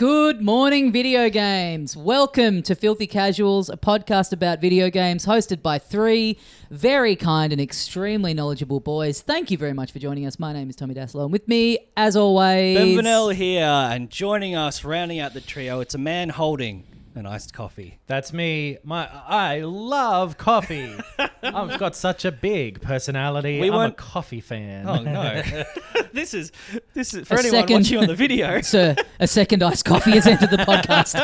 Good morning, video games. Welcome to Filthy Casuals, a podcast about video games hosted by three very kind and extremely knowledgeable boys. Thank you very much for joining us. My name is Tommy Daslow, and with me, as always... Ben Vanel here, and joining us, rounding out the trio, it's a man holding an iced coffee. That's me. I love coffee. I've got such a big personality. I'm a coffee fan. Oh no! This is for anyone watching on the video. Sir, a second iced coffee has entered the podcast.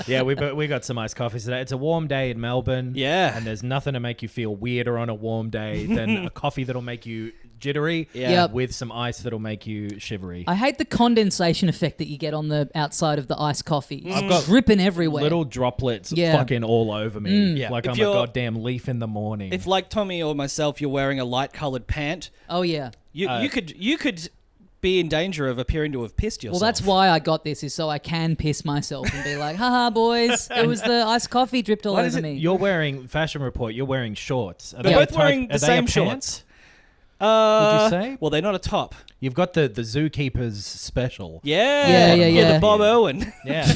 Yeah, we got some iced coffees today. It's a warm day in Melbourne. Yeah, and there's nothing to make you feel weirder on a warm day than a coffee that'll make you jittery. Yeah. With some ice that'll make you shivery. I hate the condensation effect that you get on the outside of the iced coffee. I've got dripping everywhere. Little droplets fucking all over me. Yeah. Like If I'm a you're- goddamn leaf in the morning. if like Tommy or myself, you're wearing a light-coloured pant, Oh, yeah. you could be in danger of appearing to have pissed yourself. Well, that's why I got this, is so I can piss myself and be like, haha, boys, it was the iced coffee dripped all over me. You're wearing, Fashion Report, you're wearing shorts. Are They're they both a type- wearing are the they same a shorts. pants? Would you say? Well, they're not a top. You've got the Zookeepers special. Yeah, Yeah. the Bob Irwin. Yeah.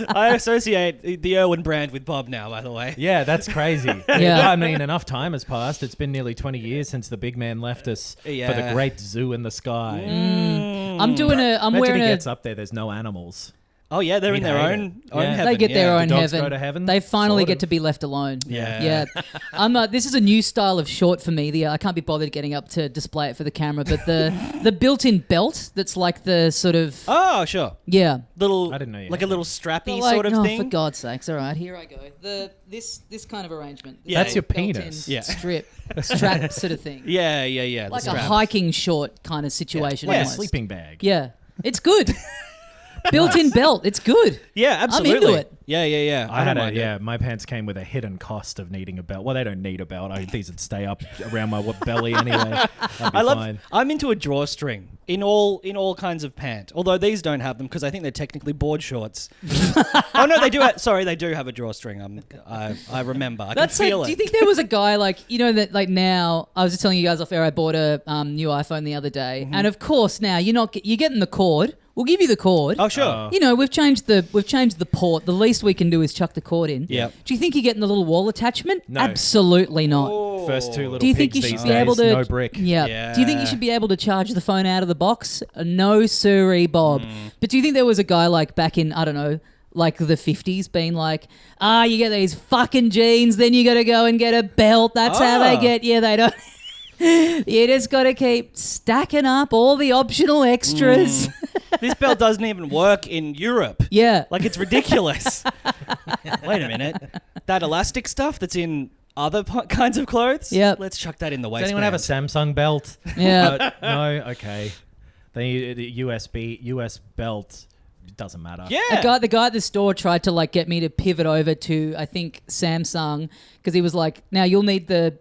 I associate the Irwin brand with Bob now, by the way. Yeah, that's crazy. Yeah. I mean, enough time has passed. It's been nearly 20 years since the big man left us for the great zoo in the sky. I'm Imagine wearing he a... gets up there, there's no animals. Oh yeah, they're in their He'd hate own it. Yeah. heaven. They get their own The dogs heaven. go to heaven, They finally sort get of. to be left alone. Yeah. This is a new style of short for me. I can't be bothered getting up to display it for the camera, but the built-in belt that's like the sort of Oh, sure. little I didn't know you Like had a little strappy like, sort of oh, thing. for God's sakes! All right, here I go. This kind of arrangement. Yeah. That's your built-in penis. Yeah. strap sort of thing. Yeah. Like the a straps. hiking short kind of situation. Like a almost. sleeping bag. Yeah, it's good. Built-in belt. It's good. Yeah, absolutely. I'm into it. Yeah. I don't had mind it. my pants came with a hidden cost of needing a belt. Well, they don't need a belt. These would stay up around my belly anyway. Fine. I'm into a drawstring in all kinds of pant. Although these don't have them because I think they're technically board shorts. Oh no, they do. They do have a drawstring. I remember. I can feel it. Do you think there was a guy that now? I was just telling you guys off air. I bought a new iPhone the other day, and of course now you're getting the cord. We'll give you the cord. Oh sure. We've changed the port. The least we can do is chuck the cord in. Yep. Do you think you're getting the little wall attachment? No. Absolutely not. Oh. First two little Do you think pigs you should these be days, able to? no brick. Yeah. Do you think you should be able to charge the phone out of the box? No, sirree, Bob. But do you think there was a guy like back in, I don't know, like the 50s being like, you get these fucking jeans, then you got to go and get a belt. That's how they get you. They don't. You just got to keep stacking up all the optional extras. This belt doesn't even work in Europe. Yeah. Like it's ridiculous. Wait a minute. That elastic stuff that's in other kinds of clothes? Yep. Let's chuck that in the Does waistband. anyone have a Samsung belt? Yeah. No? Okay. The US belt, it doesn't matter. Yeah. The guy at the store tried to get me to pivot over to, I think, Samsung, because he was like, now you will need the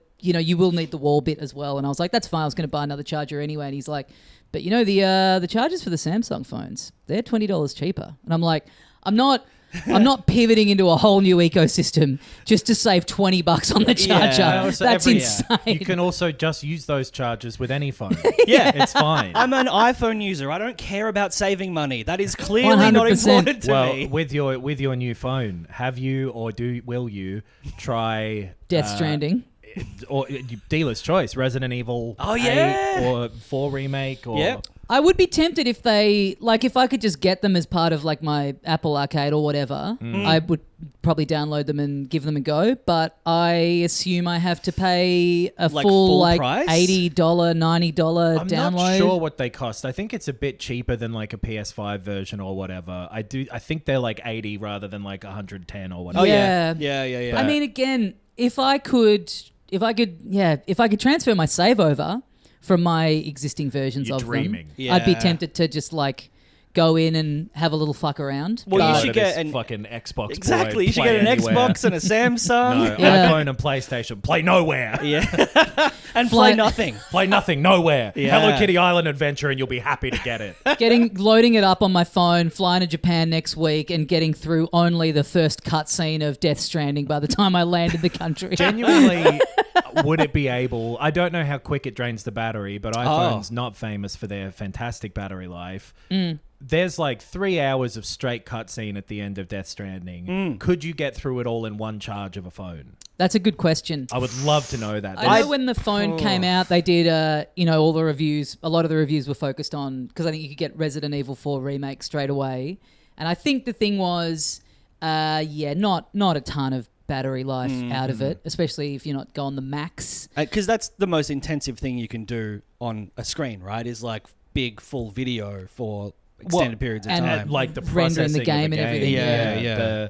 wall bit as well. And I was like, that's fine. I was going to buy another charger anyway. And he's like, but the chargers for the Samsung phones, they're $20 cheaper. And I'm like, I'm not pivoting into a whole new ecosystem just to save $20 on the charger. Yeah. That's insane. You can also just use those chargers with any phone. Yeah. It's fine. I'm an iPhone user. I don't care about saving money. That is clearly not 100%. important to Well, me. with your new phone, have you or will you try Death Stranding. or dealer's choice, Resident Evil 8 or 4 remake or Yep. I would be tempted if if I could just get them as part of my Apple Arcade or whatever, I would probably download them and give them a go. But I assume I have to pay a full price? $80, $90 I'm download. not sure what they cost. I think it's a bit cheaper than a PS5 version or whatever. I think they're 80 rather than 110 or whatever. Oh, Yeah. Yeah. I mean, again, if I could transfer my save over from my existing versions You're of dreaming. them, I'd be Yeah. tempted to just go in and have a little fuck around. Well, you But- should get an fucking Xbox. exactly. Boy, You should play get an anywhere. Xbox and a Samsung. No, Yeah. iPhone and PlayStation. Play nowhere. Yeah, and Fly- play nothing. Play nothing, nowhere. Yeah. Hello Kitty Island Adventure, and you'll be happy to get it. loading it up on my phone, flying to Japan next week, and getting through only the first cutscene of Death Stranding by the time I land in the country. Genuinely, would it be able? I don't know how quick it drains the battery, but iPhone's not famous for their fantastic battery life. there's like 3 hours of straight cutscene at the end of Death Stranding. Could you get through it all in one charge of a phone? That's a good question. I would love to know that. I know when the phone came out, they did, all the reviews. A lot of the reviews were focused on, because I think you could get Resident Evil 4 remake straight away, and I think the thing was, not a ton of battery life out of it, especially if you're not going the max. Because that's the most intensive thing you can do on a screen, right? Is like big full video for extended periods of and time. like the rendering the processing game of and everything. Yeah.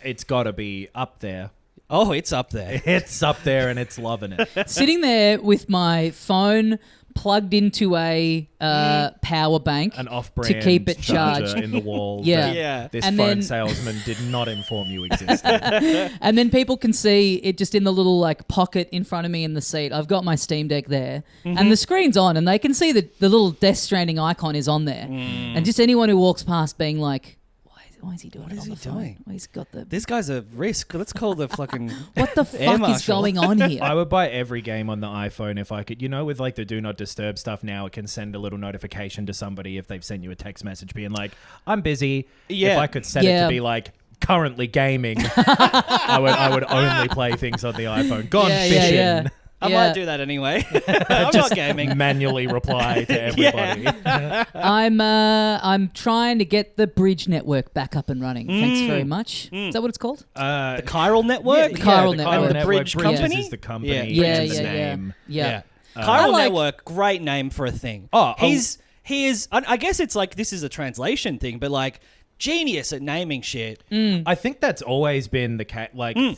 It's got to be up there. Oh, it's up there. It's up there and it's loving it. Sitting there with my phone plugged into a power bank An off-brand to keep it charger charged in the wall. Yeah. that Yeah. This And phone then- salesman did not inform you existed. And then people can see it just in the little like pocket in front of me in the seat. I've got my Steam Deck there, and the screen's on, and they can see the little Death Stranding icon is on there. And just anyone who walks past being like, why is he doing it on the phone? doing? Why he's got the... This guy's a risk. Let's call the fucking... What the Air fuck is marshal. going on here? I would buy every game on the iPhone if I could. You know, with like the Do Not Disturb stuff now, it can send a little notification to somebody if they've sent you a text message being like, I'm busy. Yeah. If I could set it Yeah. to be like, currently gaming, I would only play things on the iPhone. Gone fishing. I Yeah. might do that anyway. I'm not gaming. Manually reply to everybody. I'm trying to get the bridge network back up and running. Thanks very much. Is that what it's called? The Chiral Network? the Chiral the Network. And the Bridge Bridges Company? is the company. Yeah, Bridges is the yeah. name. Yeah. Chiral I like- Network, great name for a thing. Oh, He is, I guess it's like, this is a translation thing, but like, genius at naming shit. I think that's always been the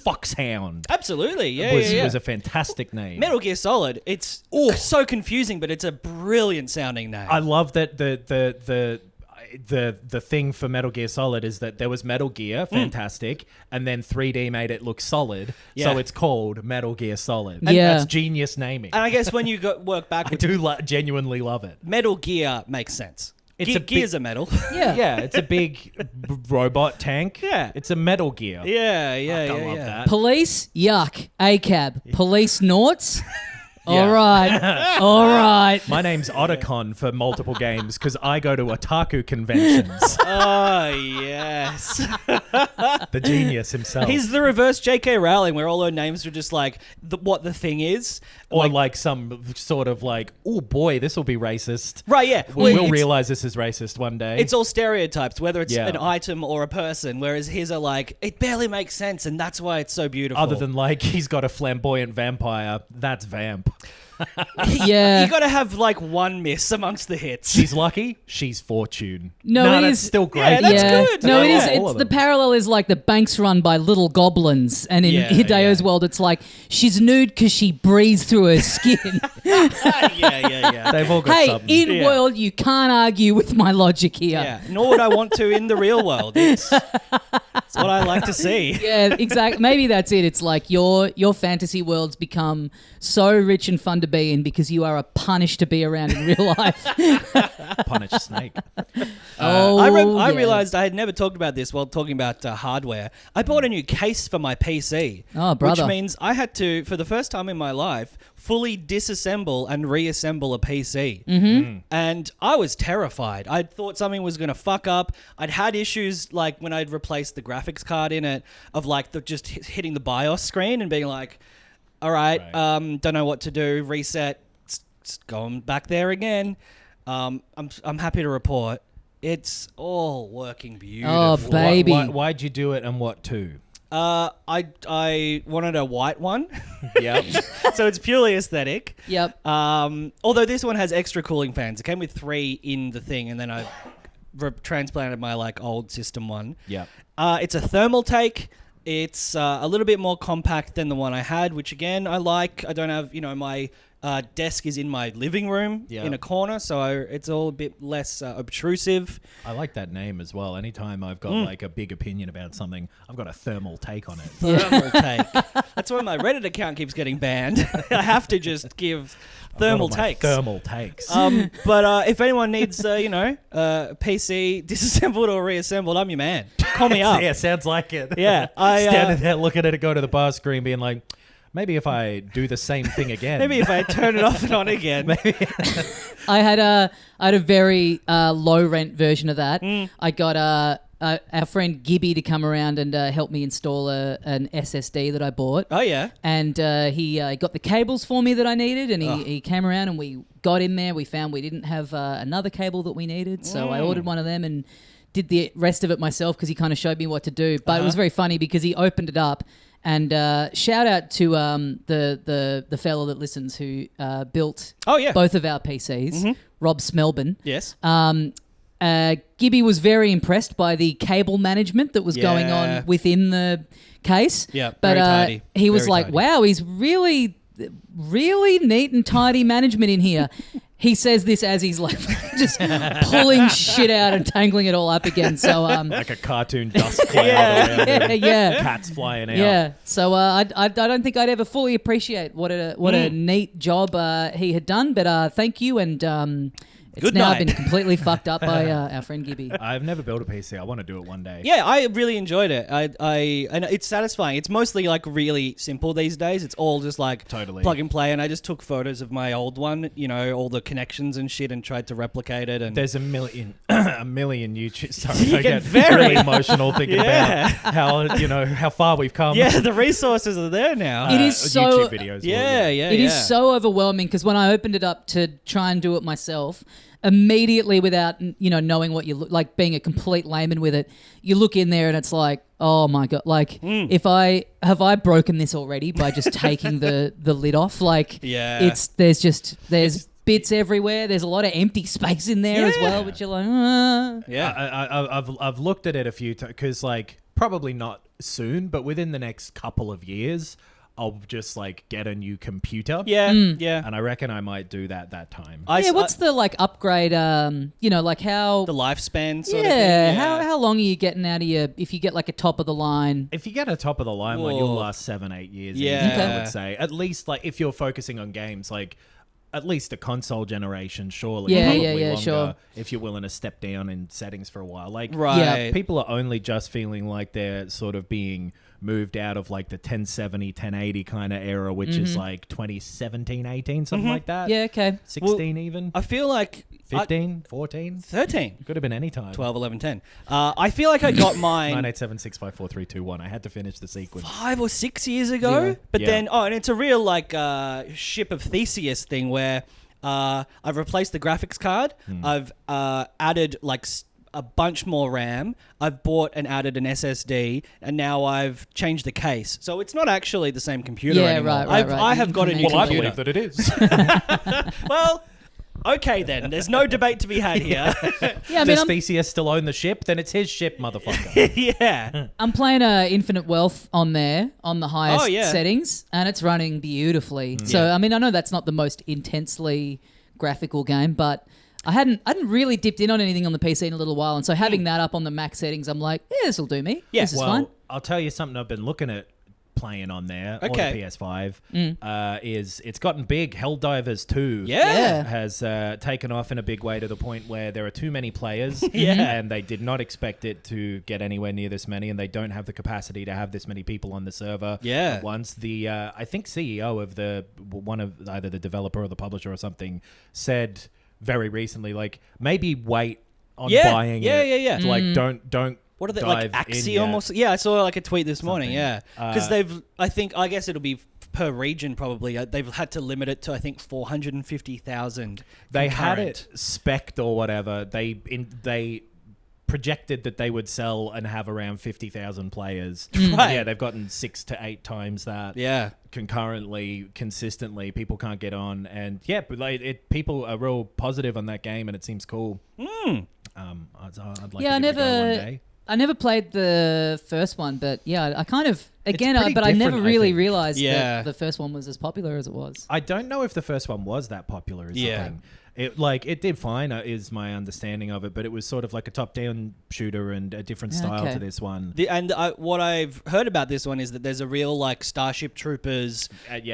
Foxhound. Absolutely, yeah, was a fantastic name. Metal Gear Solid, it's so confusing, but it's a brilliant sounding name. I love that the thing for Metal Gear Solid is that there was Metal Gear, fantastic, and then 3D made it look solid, Yeah. so it's called Metal Gear Solid. Yeah. And that's genius naming. And I guess when you work I backwards, do genuinely love it. Metal Gear makes sense. It's a big- Gears are metal. Yeah. Yeah, it's a big robot tank. Yeah. It's a Metal Gear. yeah, I love yeah. that. Police, yuck. ACAB. Police Noughts. Yeah. All right. All right. My name's Otacon for multiple games because I go to otaku conventions. Oh, yes. The genius himself. He's the reverse J.K. Rowling, where all her names are just like what the thing is. or like some sort of like, oh boy, this will be racist. Right, yeah. We'll It's- realize this is racist one day. It's all stereotypes, whether it's Yeah. an item or a person, whereas his are like, it barely makes sense, and that's why it's so beautiful. Other than like, he's got a flamboyant vampire. That's Vamp. Yeah. You gotta have like one miss amongst the hits. She's lucky. She's Fortune. No, it that's is- still great. Yeah, that's good. No, it Yeah, is. all It's of the them. parallel is like the banks run by little goblins, and in Yeah, Hideo's yeah. world, it's like she's nude because she breathes through her skin. yeah. They've all got Hey, something. in Yeah. world, you can't argue with my logic here. Yeah, nor would I want to in the real world. It's what I like to see. Yeah, exactly. Maybe that's it. It's like your fantasy worlds become so rich and fun to be in because you are a punish to be around in real life. Punish Snake. I yeah. realized I had never talked about this while talking about hardware. I bought a new case for my PC. Oh, brother. Which means I had to, for the first time in my life, fully disassemble and reassemble a PC. Mm-hmm. And I was terrified. I thought something was going to fuck up. I'd had issues like when I'd replaced the graphics card in it of like just hitting the BIOS screen and being like, all right, don't know what to do, reset, it's going back there again. I'm happy to report it's all working beautifully. Oh, baby. Why'd you do it and what to? I wanted a white one, Yep. so it's purely aesthetic. Yep. Although this one has extra cooling fans. It came with 3 in the thing, and then I transplanted my like old system one. Yep. It's a thermal take. It's a little bit more compact than the one I had, which again I like. I don't have, my desk is in my living room in a corner, so it's all a bit less obtrusive. I like that name as well. Anytime I've got like a big opinion about something, I've got a thermal take on it. Thermal take. That's why my Reddit account keeps getting banned. I have to just give thermal I've got all my takes. Thermal takes. But if anyone needs, PC disassembled or reassembled, I'm your man. Call me up. Yeah, sounds like it. Yeah, I Standing there looking at it, go to the bar screen, being like, Maybe if I do the same thing again. Maybe if I turn it off and on again. I had a very low rent version of that. I got our friend Gibby to come around and help me install an SSD that I bought. Oh, yeah. And he got the cables for me that I needed, and he came around and we got in there. We found we didn't have another cable that we needed, so I ordered one of them and did the rest of it myself because he kind of showed me what to do. But it was very funny because he opened it up. And shout out to the fellow that listens who built both of our PCs, Rob Smelburne. Yes. Gibby was very impressed by the cable management that was going on within the case. Yeah, but very tidy. he was Very like, tidy. wow, he's really neat and tidy management in here. He says this as he's like just pulling shit out and tangling it all up again. So like a cartoon dust cloud. around yeah. Cats flying out. Yeah, so I don't think I'd ever fully appreciate what a neat job he had done, but thank you, and it's Good now night. been completely fucked up by our friend Gibby. I've never built a PC. I want to do it one day. Yeah, I really enjoyed it. And it's satisfying. It's mostly like really simple these days. It's all just like Totally. plug and play. And I just took photos of my old one, all the connections and shit, and tried to replicate it. And There's a million YouTube. Sorry, You I get get very- really emotional thinking Yeah. about how far we've come. yeah, the resources are there now. It is so- YouTube videos. yeah. It is so overwhelming because when I opened it up to try and do it myself, immediately without knowing what you look like, being a complete layman with it, you look in there and it's like, oh my god, like if I broken this already by just taking the lid off, like Yeah. there's bits everywhere, there's a lot of empty space in there as well, which you're like Yeah. I've looked at it a few times because like probably not soon, but within the next couple of years, I'll just like get a new computer. Yeah. Yeah. And I reckon I might do that time. what's the like upgrade like how the lifespan sort of thing? how long are you getting out of your, if you get like a top of the line? If you get a top of the line one, you'll Whoa. last 7-8 years. Yeah. easy, Okay. I would say. At least like if you're focusing on games, like at least a console generation, surely. Yeah, probably yeah, yeah, longer sure. if you're willing to step down in settings for a while. Like Right. people are only just feeling like they're sort of being moved out of like the 1070, 1080 kind of era, which is like 2017, 18, something like that. Yeah, okay. 16 even. I feel like 15, 14. 13. Could have been any time. 12, 11, 10. I feel like I got mine 987654321. I had to finish the sequence. 5 or 6 years ago. Zero. But Yeah. then, and it's a real like ship of Theseus thing where I've replaced the graphics card. I've added like a bunch more RAM. I've bought and added an SSD, and now I've changed the case. So it's not actually the same computer Yeah, anymore. right. I have got a new Well, I computer. that it is. Well, okay then. There's no debate to be had here. Yeah, I mean, Does I'm, Theseus still own the ship? Then it's his ship, motherfucker. Yeah. I'm playing Infinite Wealth on there on the highest Oh, yeah. settings, and it's running beautifully. So, I mean, I know that's not the most intensely graphical game, but I hadn't really dipped in on anything on the PC in a little while, and so having that up on the max settings, I'm like, yeah, this will do me. Yeah. This is Well, fine. I'll tell you something I've been looking at playing on there on Okay. the PS5 is it's gotten big. Helldivers 2 Yeah. has taken off in a big way to the point where there are too many players Yeah. and they did not expect it to get anywhere near this many, and they don't have the capacity to have this many people on the server Yeah. at once. The I think CEO of one of either the developer or the publisher or something said very recently, like, maybe wait on Yeah. buying Yeah, it. yeah. Like don't What are they, dive like in Axiom yet. or yeah, I saw like a tweet this morning, Something. yeah. Because I guess it'll be per region probably. They've had to limit it to, I think, 450,000. They had concurrent. it spec'd or whatever. They projected that they would sell and have around 50,000 players. Right. Yeah, they've gotten 6 to 8 times that. Yeah. Concurrently, consistently, people can't get on, and yeah, but like people are real positive on that game, and it seems cool. I'd like Yeah, to give it a go one day. I never played the first one, but yeah, I kind of again, pretty but I never different, I really think. realized Yeah. that the first one was as popular as it was. I don't know if the first one was that popular. Is Yeah. the thing. It did fine, is my understanding of it, but it was sort of like a top-down shooter and a different style to this one. What I've heard about this one is that there's a real like Starship Troopers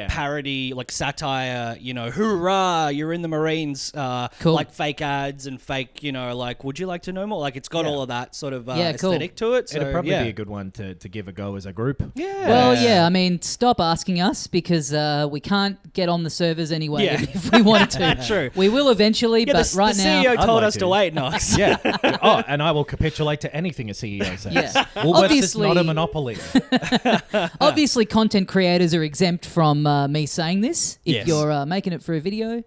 parody, like satire. You know, hoorah! You're in the Marines. Cool. Like fake ads and fake. You know, like would you like to know more? Like it's got all of that sort of aesthetic to it. So it'd probably be a good one to give a go as a group. Yeah. Well, yeah. I mean, stop asking us because we can't get on the servers anyway if we wanted to. True. We will eventually, but right the now... CEO told like us to wait, Knox. Yeah. Oh, and I will capitulate to anything a CEO says. Yeah. Woolworths is Obviously- not a monopoly. Obviously, content creators are exempt from me saying this. If Yes. you're making it for a video,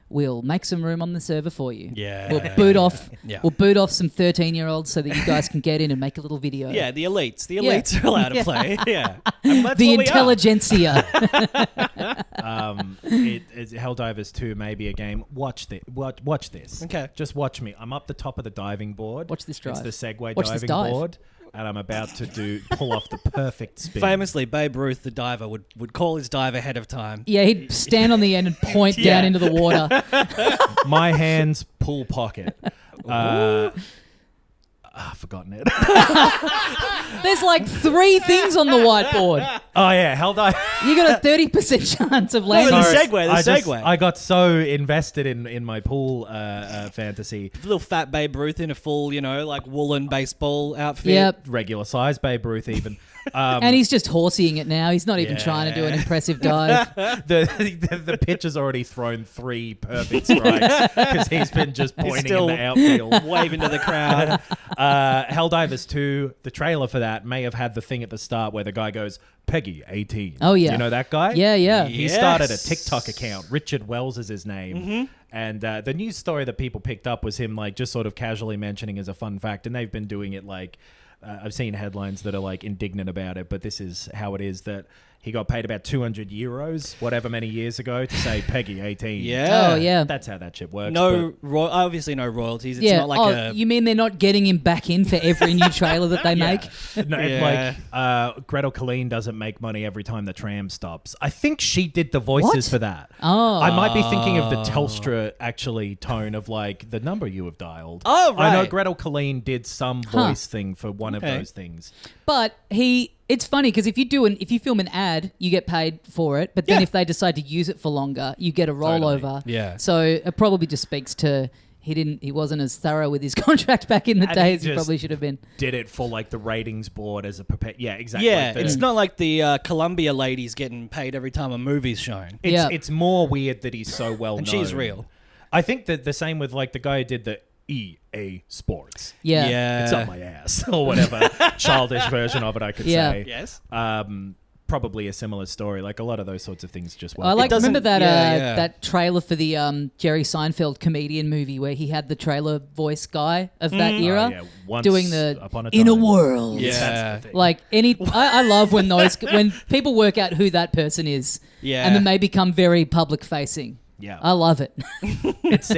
we'll make some room on the server for you. Yeah. We'll boot off. Yeah. We'll boot off some 13-year-olds so that you guys can get in and make a little video. Yeah, the elites. The elites are allowed to play. Yeah. And that's The what we are. intelligentsia. Helldivers 2 may be a game. Watch this. Okay. Just watch me. I'm up the top of the diving board. Watch this drive. It's the Segway Watch this diving dive. board. And I'm about to pull off the perfect spin. Famously, Babe Ruth, the diver, would call his dive ahead of time. Yeah, he'd stand on the end and point down into the water. My hands pull pocket. I've forgotten it. There's like 3 things on the whiteboard. Oh yeah, Helldive. You got a 30% chance of No, landing. the Sorry, segue. I got so invested in my pool fantasy. Little fat Babe Ruth in a full, you know, like woolen baseball outfit. Yep. Regular size Babe Ruth even. And he's just horseying it now. He's not even trying to do an impressive dive. The pitch has already thrown 3 perfect strikes because he's been just pointing still in the outfield. Waving to the crowd. Helldivers 2, the trailer for that may have had the thing at the start where the guy goes, Peggy, 18. Oh, yeah. You know that guy? Yeah, yeah. He started a TikTok account. Richard Wells is his name. Mm-hmm. And the news story that people picked up was him like just sort of casually mentioning as a fun fact. And they've been doing it like... I've seen headlines that are like indignant about it, but this is how it is that he got paid about 200 euros, whatever many years ago, to say Peggy 18. Yeah. Oh, yeah. That's how that shit works. Obviously no royalties. It's Yeah. not like You mean they're not getting him back in for every new trailer that they make? No, Yeah. like Gretel Colleen doesn't make money every time the tram stops. I think she did the voices What? for that. Oh. I might be thinking of the Telstra actually tone of like the number you have dialed. Oh, I know right. Gretel Colleen did some voice thing for one of those things. But it's funny because if you film an ad, you get paid for it. But then Yeah. if they decide to use it for longer, you get a rollover. Totally. Yeah. So it probably just speaks to he wasn't as thorough with his contract back in the And day he as he just probably should have been. Did it for like the ratings board as a yeah, exactly. Yeah, Like it's not like the Columbia ladies getting paid every time a movie's shown. It's more weird that he's so well And known. she's real. I think that the same with like the guy who did the EA Sports. Yeah. It's up my ass or whatever childish version of it I could Yeah. say. Yes. Probably a similar story. Like a lot of those sorts of things just work. I like doesn't- remember that yeah. that trailer for the Jerry Seinfeld comedian movie where he had the trailer voice guy of that era Oh, yeah. Once doing the upon a in a time. world. Yeah. That's the thing. Like I love when when people work out who that person is, Yeah. and then they become very public facing. Yeah. I love it. It's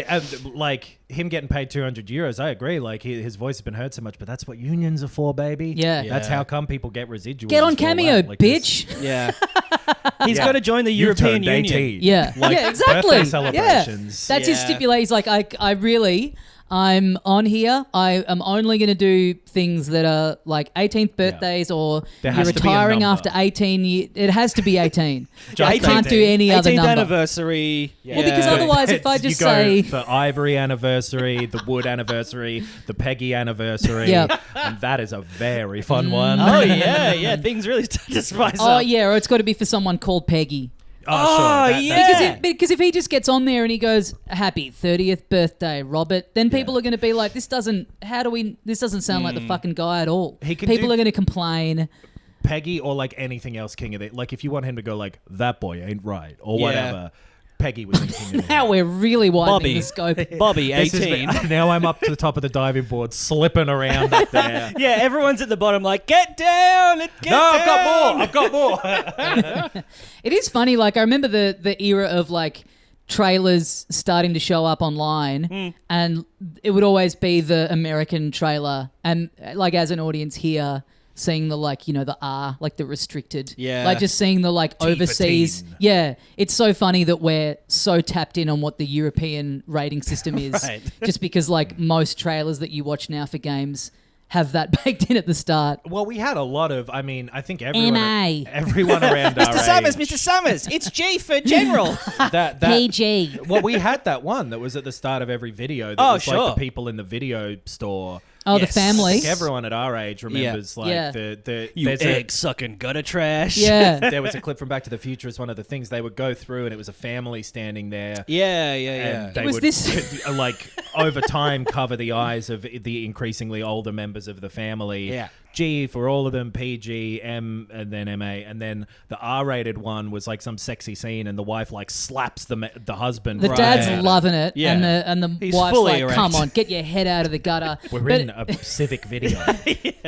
like him getting paid 200 euros. I agree. Like his voice has been heard so much, but that's what unions are for, baby. Yeah. That's Yeah. how come people get residuals. Get on for Cameo, that. Like this- bitch. Yeah. He's Yeah. got to join the You've European turned Union. 18. Yeah, Like yeah, exactly. birthday Yeah, celebrations. that's his Yeah. stipulation. He's like, I'm on here. I am only going to do things that are like 18th birthdays or There you're has to be a retiring number. after 18 years. It has to be 18. Just I can't 18. do any other 18th number. anniversary. Yeah. Well, because otherwise if I You just go say... the Ivory anniversary, the Wood anniversary, the Peggy anniversary, Yeah. and that is a very fun one. Oh, yeah. Things really start to spice Oh, up. yeah, or it's got to be for someone called Peggy. Oh, sure. yeah. Because if he just gets on there and he goes, happy 30th birthday, Robert, then people are going to be like, this doesn't sound like the fucking guy at all. He can People do- are going to complain. Peggy or like anything else King of the... Like if you want him to go like, that boy ain't right, or Yeah. whatever, Peggy was thinking. Now we're really widening Bobby. the scope. Bobby, This is 18. now I'm up to the top of the diving board, slipping around up there. Yeah, everyone's at the bottom like, get down. Get No, I've got down. more. I've got more. It is funny. Like I remember the era of like trailers starting to show up online, and it would always be the American trailer, and like as an audience here, seeing the like, you know, the R, like the restricted. Yeah. Like just seeing the like for overseas. teen. Yeah. It's so funny that we're so tapped in on what the European rating system is. Right. Just because like most trailers that you watch now for games have that baked in at the start. Well, we had a lot of. I mean, I think everyone MA. everyone around our Mr. Summers, age. Mr. Summers, it's G for general. That PG. well, we had that one that was at the start of every video. That Oh, was sure. like the people in the video store. Oh, Yes. the I family. think everyone at our age remembers like Yeah. the You there's egg sucking gutter trash. Yeah. there was a clip from Back to the Future as one of the things they would go through, and it was a family standing there. Yeah, yeah. And they Was would this- like over time cover the eyes of the increasingly older members of the family. Yeah. G for all of them, PG, M, and then MA, and then the R-rated one was like some sexy scene, and the wife like slaps the husband. The right dad's at it. loving it, Yeah. and the He's wife's fully like, erect. "Come on, get your head out of the gutter." We're But- in a civic video.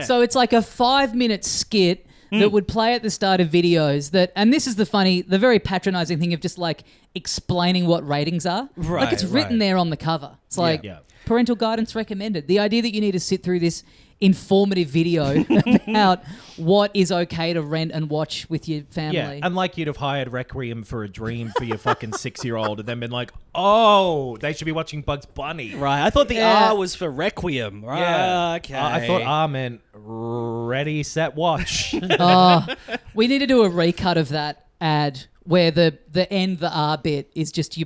So it's like a 5-minute skit that would play at the start of videos that, and this is the very patronizing thing of just like explaining what ratings are. Like it's Right, written right. there on the cover. It's like Yeah. parental guidance recommended. The idea that you need to sit through this informative video about what is okay to rent and watch with your family. Yeah, and like you'd have hired Requiem for a Dream for your fucking 6-year-old, and then been like, oh, they should be watching Bugs Bunny. Right. I thought the Yeah. R was for Requiem. Right. Yeah. Okay. I thought R meant ready, set, watch. Oh, we need to do a recut of that ad where the end, the R bit is just you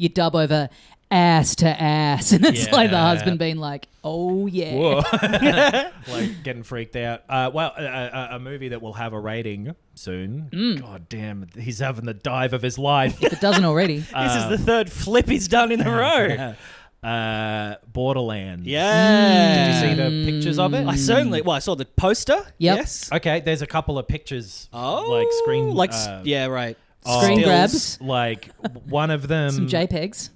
dub over ass to ass, and it's like the Yeah. husband being like, "Oh yeah." Whoa. Like getting freaked out. A movie that will have a rating soon. God damn, he's having the dive of his life. If it doesn't already. this is the third flip he's done in a row. Borderlands. Yeah. Did you see the pictures of it? I certainly. Well, I saw the poster. Yep. Yes. Okay, there's a couple of pictures. Oh. Like screen. Like. Yeah. Right. Screen Stills. grabs, Like one of them. some JPEGs.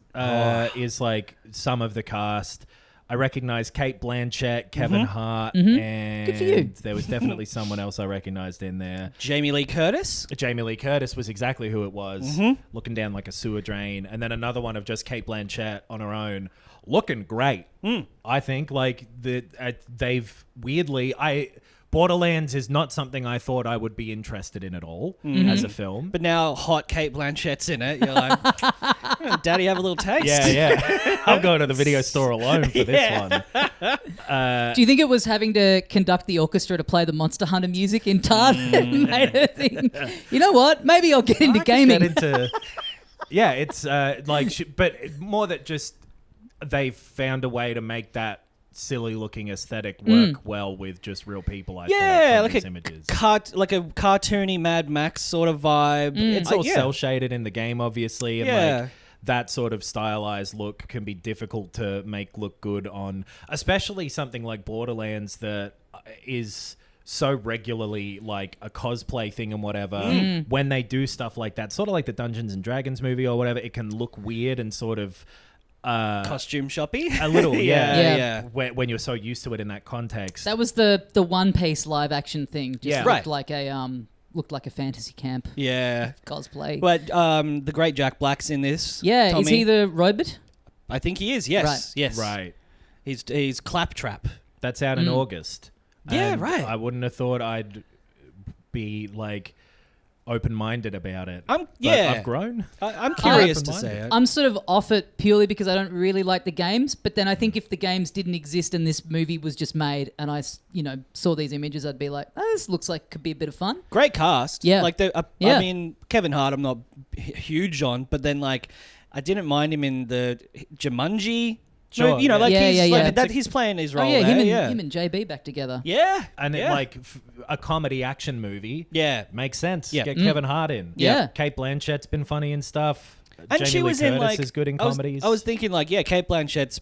Is like some of the cast. I recognize Kate Blanchett, Kevin Hart, and Mm-hmm. Good for you. there was definitely someone else I recognized in there. Jamie Lee Curtis. Jamie Lee Curtis was exactly who it was, looking down like a sewer drain, and then another one of just Kate Blanchett on her own, looking great. I think like they've weirdly Borderlands is not something I thought I would be interested in at all as a film. But now hot Kate Blanchett's in it. You're like, "Oh, Daddy, have a little taste. Yeah. I'll go to the video store alone for this one. Do you think it was having to conduct the orchestra to play the Monster Hunter music in tar that made her think, you know what? Maybe I'll get into gaming. Yeah, it's but more that just they've found a way to make that silly looking aesthetic work well with just real people. I Yeah, thought, like from these a images. like a cartoony Mad Max sort of vibe. It's all yeah. cell shaded in the game, obviously, and Yeah. like that sort of stylized look can be difficult to make look good on, especially something like Borderlands that is so regularly like a cosplay thing and whatever. When they do stuff like that, sort of like the Dungeons and Dragons movie or whatever, it can look weird and sort of Costume shoppy. a little, Yeah. yeah. when you're so used to it in that context. That was the One Piece live action thing. Just Yeah. looked Right. like a fantasy camp Yeah. cosplay. But the great Jack Black's in this. yeah, is Tommy. he the robot? I think he is. Yes. Right. Yes. Right. He's Claptrap. That's out in August. Yeah, And right. I wouldn't have thought I'd be like open-minded about it. I'm- But yeah. I've grown. I'm curious to open-minded. say it. I'm sort of off it purely because I don't really like the games. But then I think if the games didn't exist and this movie was just made, and I saw these images, I'd be like, oh, this looks like could be a bit of fun. Great cast. Yeah. Like Yeah. I mean, Kevin Hart, I'm not huge on, but then like I didn't mind him in the Jumanji. Sure, movie, you know, yeah. like Yeah, he's yeah, like yeah. that. He's playing his role. Oh yeah, there, him and JB back together. yeah, And yeah. it, like a comedy action movie yeah. makes sense. Yeah. Get Kevin Hart in. Yeah. Kate Blanchett's been funny and stuff. And Jamie she Lee was Curtis in like is good in I was- comedies. I was thinking like, yeah, Kate Blanchett's.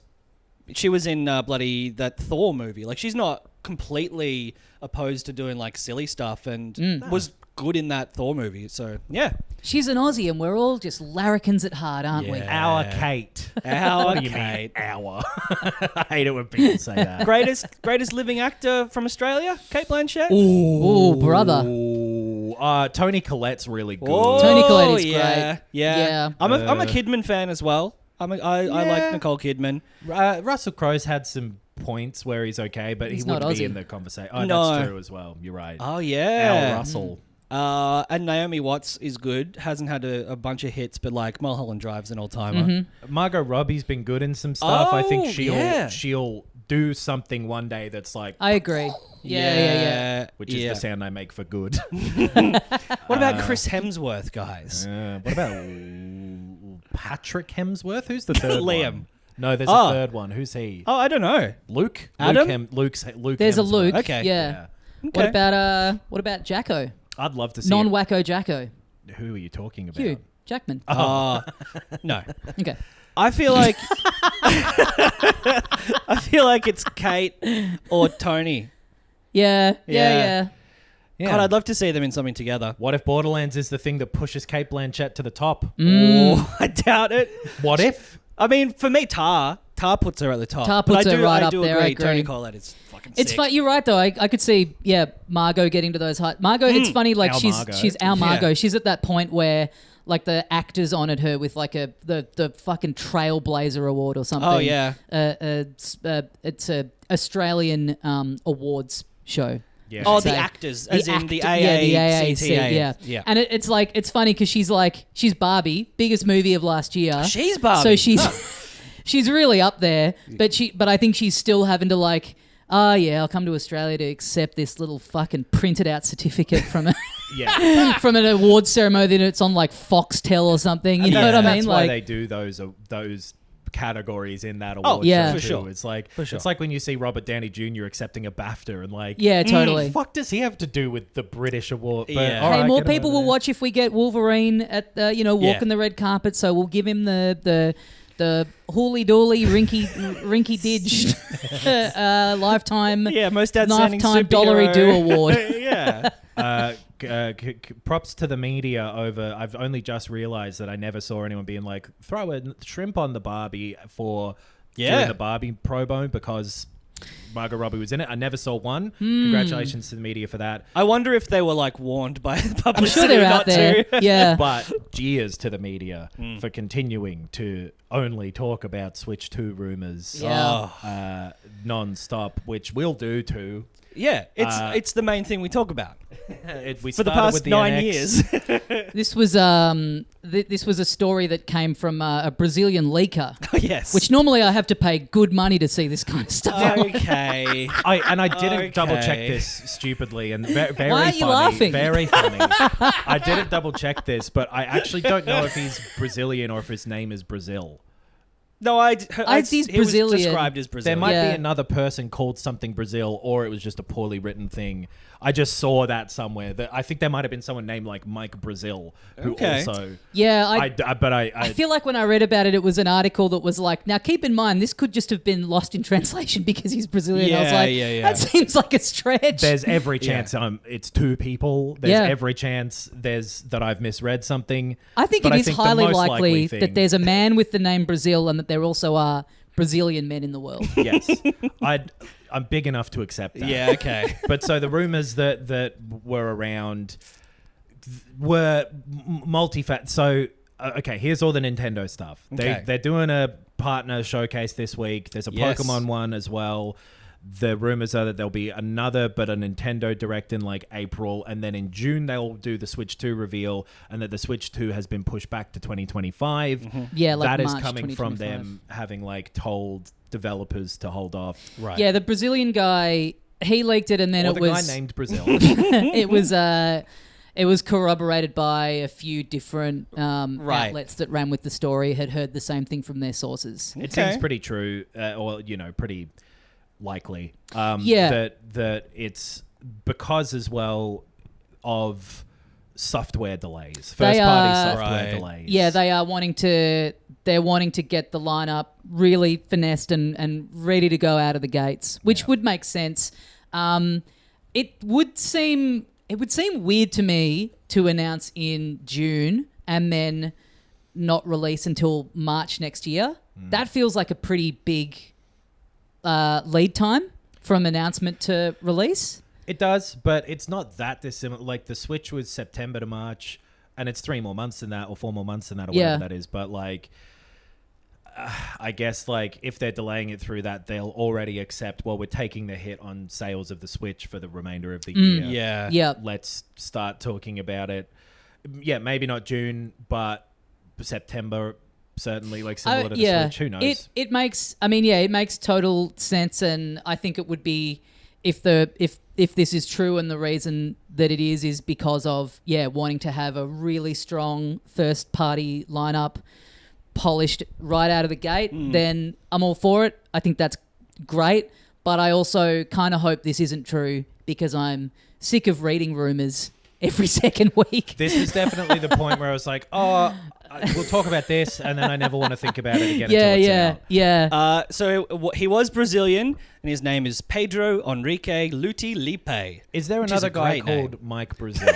She was in bloody that Thor movie. Like she's not completely opposed to doing like silly stuff, and was good in that Thor movie. So yeah, She's an Aussie, and we're all just larrikins at heart, aren't we? Yeah. Our Kate. our What do you Kate, mean, our? I hate it when people say that. greatest living actor from Australia, Kate Blanchett. Ooh, brother. Ooh, Tony Collette's really good. Oh, Tony Collette is yeah, great. Yeah, Yeah. I'm a Kidman fan as well. I like Nicole Kidman. Russell Crowe's had some points where he's okay, but He's he wouldn't not be Aussie. in the conversation. Oh, No. that's true as well. You're right. Oh yeah. Al Russell. And Naomi Watts is good. Hasn't had a bunch of hits, but like Mulholland Drive's an all-timer. Margot Robbie's been good in some stuff. I think Oh, yeah. she'll do something one day that's like, I agree. Yeah. which is the sound I make for good. What about Chris Hemsworth, guys? What about Patrick Hemsworth? Who's the third Liam. one? No, there's Oh. a third one. Who's he? Oh, I don't know. Luke? Adam? Luke There's a Hemsworth. Luke. Okay. Yeah. Okay. What about Jacko? I'd love to see Non-wacko Jacko. Who are you talking about? Hugh Jackman. No. Okay. I feel like it's Kate or Tony. Yeah. Yeah. Yeah. God, I'd love to see them in something together. What if Borderlands is the thing that pushes Kate Blanchett to the top? Oh, I doubt it. What if? I mean, for me, Tar puts her at the top. Tar But puts her right I up do there, I agree. agree. Tony Collette is fucking It's sick. fun. You're right though. I could see Margot getting to those heights. Margot. It's funny. Like Our she's Margot. our Yeah. Margot. She's at that point where like the actors honoured her with like the fucking Trailblazer Award or something. Oh, yeah. It's a Australian awards show. Yeah. Oh, Say. the actors, as in the AACTA. AACTA. Yeah. And it's like it's funny because she's Barbie, biggest movie of last year. She's Barbie. So she's really up there, but I think she's still having to like, I'll come to Australia to accept this little fucking printed out certificate from Yeah. from an award ceremony that it's on like Foxtel or something. You know what I mean? That's why Like, they do those categories in that award yeah. show For too. sure. It's like For sure. it's like when you see Robert Downey Jr. accepting a BAFTA and like, yeah, totally. fuck does he have to do with the British award? But, Yeah. all Hey, right, more get him people over will there. watch if we get Wolverine at walking the red carpet. So we'll give him the hooly dooly rinky didged lifetime most outstanding lifetime superhero. dollary-do award. Yeah. Props to the media over. I've only just realized that I never saw anyone being like, throw a shrimp on the Barbie for doing the Barbie promo because Margot Robbie was in it. I never saw one. Congratulations to the media for that. I wonder if they were like warned by the I'm publicity sure they're not out there. to. Yeah. But cheers to the media for continuing to only talk about Switch 2 rumors Yeah. non-stop, which we'll do too. Yeah, it's the main thing we talk about We for the started past with the 9 NX. years. This was this was a story that came from a Brazilian leaker, Yes. which normally I have to pay good money to see this kind of stuff. Okay. I didn't Okay. double check this stupidly and very Why are funny. you laughing? Very funny. I didn't double check this, but I actually don't know if he's Brazilian or if his name is Brazil. No, He's he was Brazilian. described as There Brazilian. might Yeah. be another person called something Brazil, or it was just a poorly written thing. I just saw that somewhere. That I think there might have been someone named like Mike Brazil who Okay. also. Yeah, I I feel like when I read about it, it was an article that was like, now keep in mind, this could just have been lost in translation because he's Brazilian. I was Yeah, like, yeah. that seems like a stretch. there's every chance it's two people. There's Yeah. every chance that I've misread something. I think But it is the highly most likely thing- that there's a man with the name Brazil and that there also are Brazilian men in the world. Yes, I'm big enough to accept that. Yeah, okay. But so the rumors that were around were multi-fat. So okay, here's all the Nintendo stuff. Okay. They're doing a partner showcase this week. There's a Yes. Pokemon one as well. The rumors are that there'll be another, but a Nintendo Direct in like April, and then in June they'll do the Switch 2 reveal, and that the Switch 2 has been pushed back to 2025. Yeah, like that is March coming from 2025. them having like told developers to hold off. Right. Yeah, the Brazilian guy, he leaked it and then Or it the was guy named Brazil. it was corroborated by a few different Right. outlets that ran with the story, had heard the same thing from their sources. It Okay. seems pretty true, or pretty likely. Yeah. That it's because as well of software delays, They first party are- software Right. delays. Yeah, they're wanting to get the lineup really finessed and ready to go out of the gates, which would make sense. It would seem weird to me to announce in June and then not release until March next year. That feels like a pretty big lead time from announcement to release. It does, but it's not that dissimilar. Like the Switch was September to March, and it's 3 more months than that, or 4 more months than that, or Yeah. whatever that is. But like, I guess like if they're delaying it through that, they'll already accept, well, we're taking the hit on sales of the Switch for the remainder of the year. Yeah. Yeah. Let's start talking about it. Yeah, maybe not June, but September, certainly, like similar to the Switch. Who knows? It makes, I mean, it makes total sense, and I think it would be if this is true, and the reason that it is because of wanting to have a really strong first party lineup polished right out of the gate, then I'm all for it. I think that's great, but I also kind of hope this isn't true because I'm sick of reading rumors every second week. This was definitely the point where I was like, we'll talk about this, and then I never want to think about it again until it's out. So he was Brazilian, and his name is Pedro Henrique Luti Lipe. Is there another guy called Mike Brazil?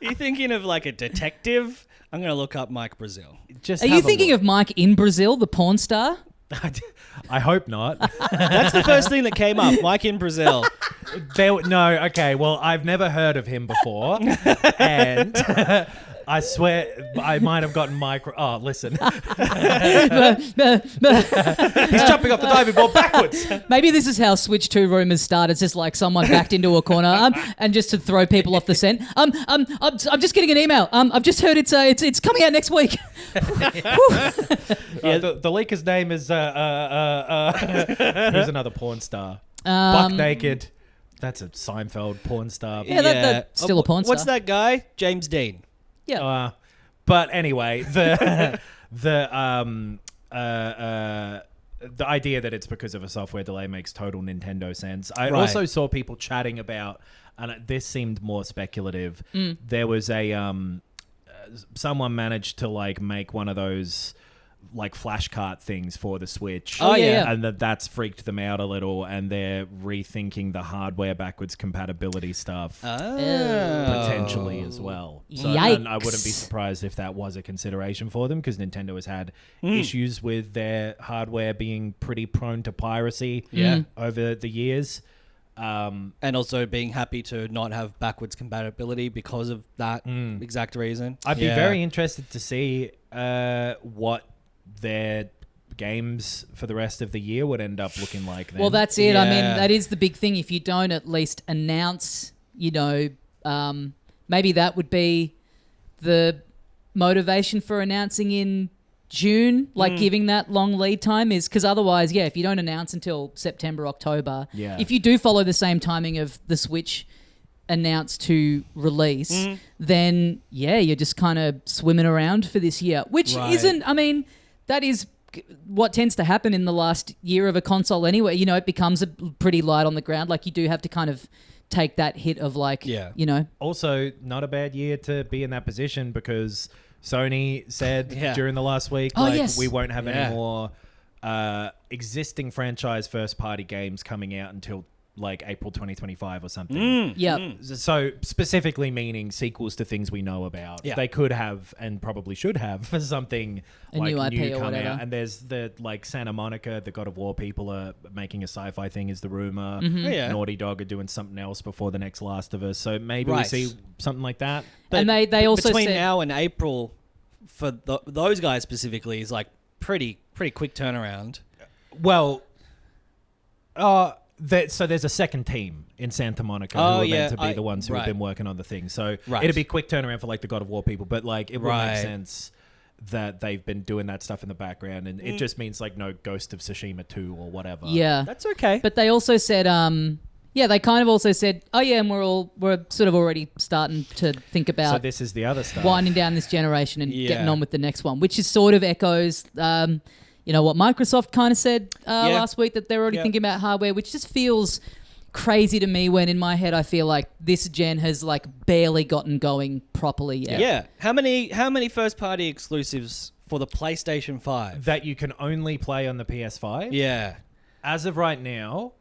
You thinking of like a detective? I'm going to look up Mike Brazil. Are you thinking of Mike in Brazil, the porn star? I hope not. That's the first thing that came up, Mike in Brazil. Okay, well, I've never heard of him before, and I swear I might have gotten Mike... Oh, listen. He's jumping off the diving board backwards. Maybe this is how Switch 2 rumors start. It's just like someone backed into a corner and just to throw people off the scent. I'm just getting an email. I've just heard it's coming out next week. The leaker's name is... Who's another porn star? Buck Naked. That's a Seinfeld porn star. Yeah, that's still a porn star. What's that guy? James Dean. Yeah. But anyway, the idea that it's because of a software delay makes total Nintendo sense. I also saw people chatting about, and this seemed more speculative. There was someone managed to like make one of those like flash cart things for the Switch. Oh, yeah. And that's freaked them out a little, and they're rethinking the hardware backwards compatibility stuff potentially as well. So, and I wouldn't be surprised if that was a consideration for them, because Nintendo has had issues with their hardware being pretty prone to piracy over the years. And also being happy to not have backwards compatibility because of that exact reason. I'd be very interested to see what their games for the rest of the year would end up looking like then. Well, that's it. I mean, that is the big thing. If you don't at least announce, maybe that would be the motivation for announcing in June, like giving that long lead time is because otherwise, if you don't announce until September, October, if you do follow the same timing of the Switch announced to release, then you're just kind of swimming around for this year, which isn't, I mean, that is what tends to happen in the last year of a console anyway. It becomes pretty light on the ground. Like you do have to kind of take that hit of like, Also, not a bad year to be in that position because Sony said during the last week, we won't have any more existing franchise first-party games coming out until like April 2025 or something. So specifically meaning sequels to things we know about. They could have and probably should have something like new come out. And there's the like Santa Monica, the God of War people are making a sci-fi thing is the rumor. Naughty Dog are doing something else before the next Last of Us. So maybe we see something like that. But and they also between said, now and April for those guys specifically is like pretty quick turnaround. Well, so there's a second team in Santa Monica who are meant to be the ones who have been working on the thing. So it'd be quick turnaround for like the God of War people, but like it would make sense that they've been doing that stuff in the background, and it just means like no Ghost of Tsushima 2 or whatever. Yeah, that's okay. But they also said, they kind of also said, and we're sort of already starting to think about. So this is the other stuff, winding down this generation and getting on with the next one, which is sort of echoes. What Microsoft kind of said last week, that they're already thinking about hardware, which just feels crazy to me when in my head I feel like this gen has like barely gotten going properly yet. Yeah. How many first party exclusives for the PlayStation 5? That you can only play on the PS5? Yeah. As of right now,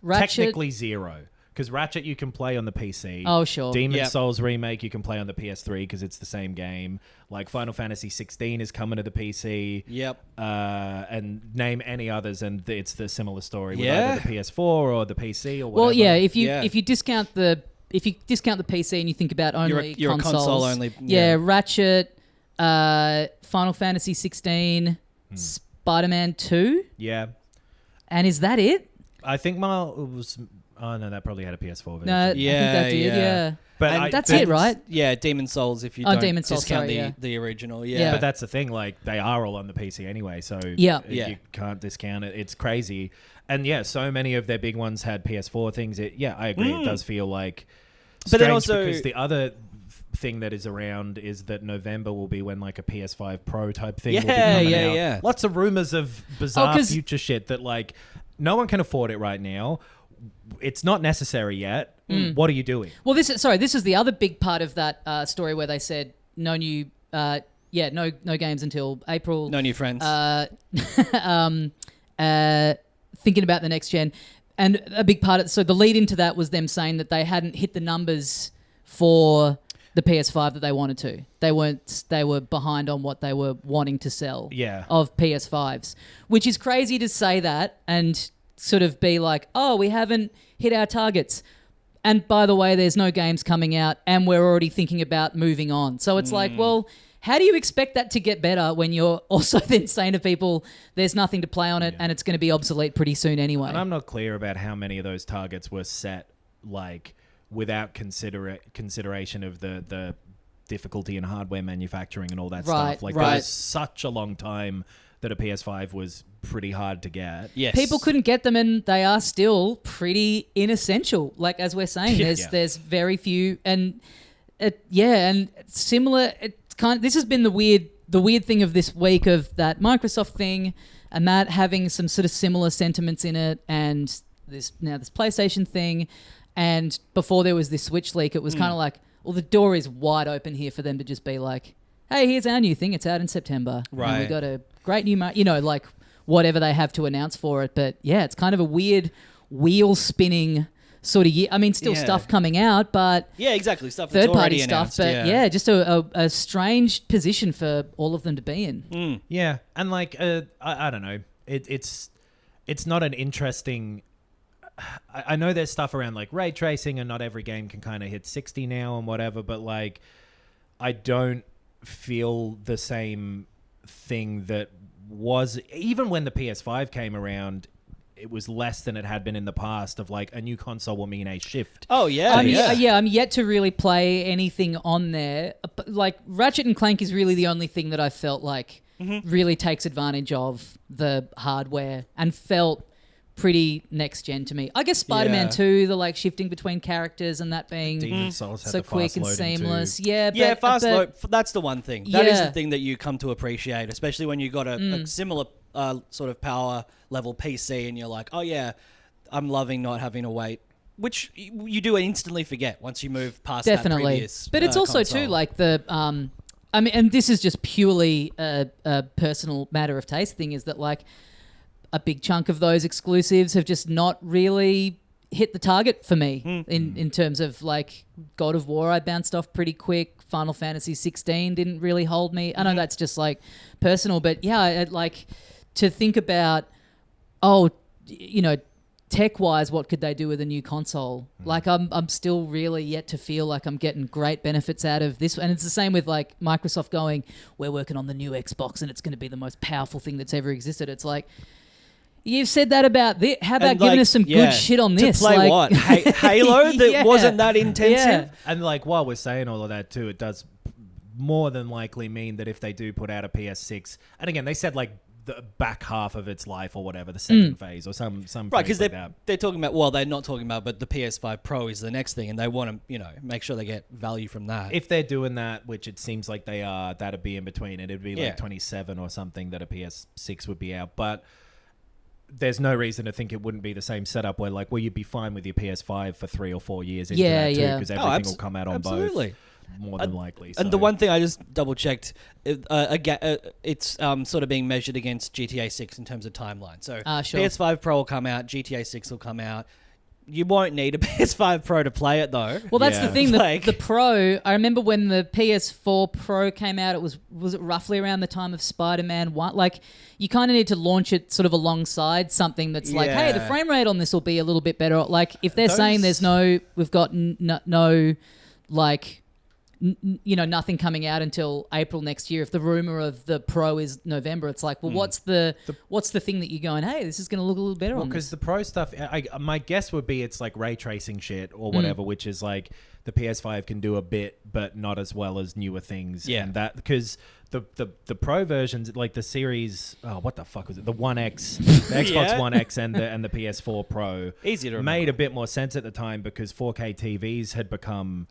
technically 0. Because Ratchet you can play on the PC. Oh, sure. Demon's Souls Remake you can play on the PS3 because it's the same game. Like Final Fantasy 16 is coming to the PC. Yep. And name any others and it's the similar story with either the PS4 or the PC or whatever. Well, if you discount the PC and you think about only you're a console only. Ratchet, Final Fantasy 16, Spider-Man 2, Yeah. and is that it? I think was... Oh, no, that probably had a PS4 version. No, I think that did, yeah. But That's it, right? Yeah, Demon's Souls. If you don't Demon's Souls, discount sorry, the original, yeah. Yeah. But that's the thing, like, they are all on the PC anyway, so Yeah. you can't discount it. It's crazy. And yeah, so many of their big ones had PS4 things. I agree. It does feel like But then strange also- because the other thing that is around is that November will be when like a PS5 Pro type thing will be coming out. Yeah. Lots of rumors of bizarre 'cause- future shit that like no one can afford it right now. It's not necessary yet. What are you doing? Well, this is the other big part of that story where they said no new, no games until April. No new friends. Thinking about the next gen, and a big part of so the lead into that was them saying that they hadn't hit the numbers for the PS5 that they wanted to. They were behind on what they were wanting to sell. Yeah. Of PS5s, which is crazy to say that and sort of be like, oh, we haven't hit our targets. And by the way, there's no games coming out and we're already thinking about moving on. So it's like, well, how do you expect that to get better when you're also then saying to people there's nothing to play on it and it's going to be obsolete pretty soon anyway? And I'm not clear about how many of those targets were set like without consideration of the difficulty in hardware manufacturing and all that stuff. Like there was such a long time that a PS5 was pretty hard to get. Yes. People couldn't get them and they are still pretty inessential. Like as we're saying, there's very few and similar. This has been the weird thing of this week of that Microsoft thing and that having some sort of similar sentiments in it and this PlayStation thing. And before there was this Switch leak, it was kind of like, well, the door is wide open here for them to just be like, hey, here's our new thing. It's out in September. Right. And we got a great new, like whatever they have to announce for it. But yeah, it's kind of a weird wheel spinning sort of year. I mean, still stuff coming out, but yeah, exactly. Stuff that's third party already stuff. announced, But just a strange position for all of them to be in. Yeah, and like I don't know, it's not an interesting. I know there's stuff around like ray tracing, and not every game can kind of hit 60 now and whatever, but like I don't feel the same thing that was even when the PS5 came around. It was less than it had been in the past of like a new console will mean a shift. Oh yeah, I'm yet to really play anything on there. Like Ratchet and Clank is really the only thing that I felt like really takes advantage of the hardware and felt pretty next gen to me. I guess Spider-Man 2, the like shifting between characters and that being Demon's Souls had so the quick fast and loading seamless. too. Yeah, fast load. That's the one thing. That is Yeah. the thing that you come to appreciate, especially when you got a similar sort of power level PC, and you're like, oh yeah, I'm loving not having to wait. Which you do instantly forget once you move past that previous But it's also console. too like the I mean, and this is just purely a personal matter of taste thing, is that like a big chunk of those exclusives have just not really hit the target for me in terms of like God of War. I bounced off pretty quick. Final Fantasy 16 didn't really hold me. I know that's just like personal, but yeah, I'd like to think about, tech-wise, what could they do with a new console? Like I'm still really yet to feel like I'm getting great benefits out of this. And it's the same with like Microsoft going, we're working on the new Xbox and it's going to be the most powerful thing that's ever existed. It's like, you've said that about this. How about giving us some good shit on this? To play like, what? Halo that wasn't that intensive? Yeah. And like while we're saying all of that too, it does more than likely mean that if they do put out a PS6, and again they said like the back half of its life or whatever, the second phase or some Right, because like that. they're talking about, well, they're not talking about, but the PS5 Pro is the next thing, and they want to, make sure they get value from that. If they're doing that, which it seems like they are, that'd be in between. It'd be Yeah. like 27 or something that a PS6 would be out, but there's no reason to think it wouldn't be the same setup where like, well, you'd be fine with your PS5 for 3 or 4 years into that too, because everything will come out on both. More than likely. And the one thing I just double checked, it's sort of being measured against GTA 6 in terms of timeline. So sure. PS5 Pro will come out, GTA 6 will come out. You won't need a PS5 Pro to play it though. Well, that's the thing. Like- The Pro, I remember when the PS4 Pro came out, it was it roughly around the time of Spider-Man 1? Like, you kind of need to launch it sort of alongside something that's like, hey, the Yeah. frame rate on this will be a little bit better. Like, if they're saying we've got no, like, nothing coming out until April next year. If the rumor of the Pro is November, it's like, well, what's the thing that you're going, hey, this is going to look a little better on because this? the Pro stuff, my guess would be it's like ray tracing shit or whatever, which is like the PS5 can do a bit, but not as well as newer things. Yeah. And that because the Pro versions, like the Series, what the fuck was it? The One X, the Xbox One X, and the PS4 Pro, Easy to remember. made a bit more sense at the time because 4K TVs had become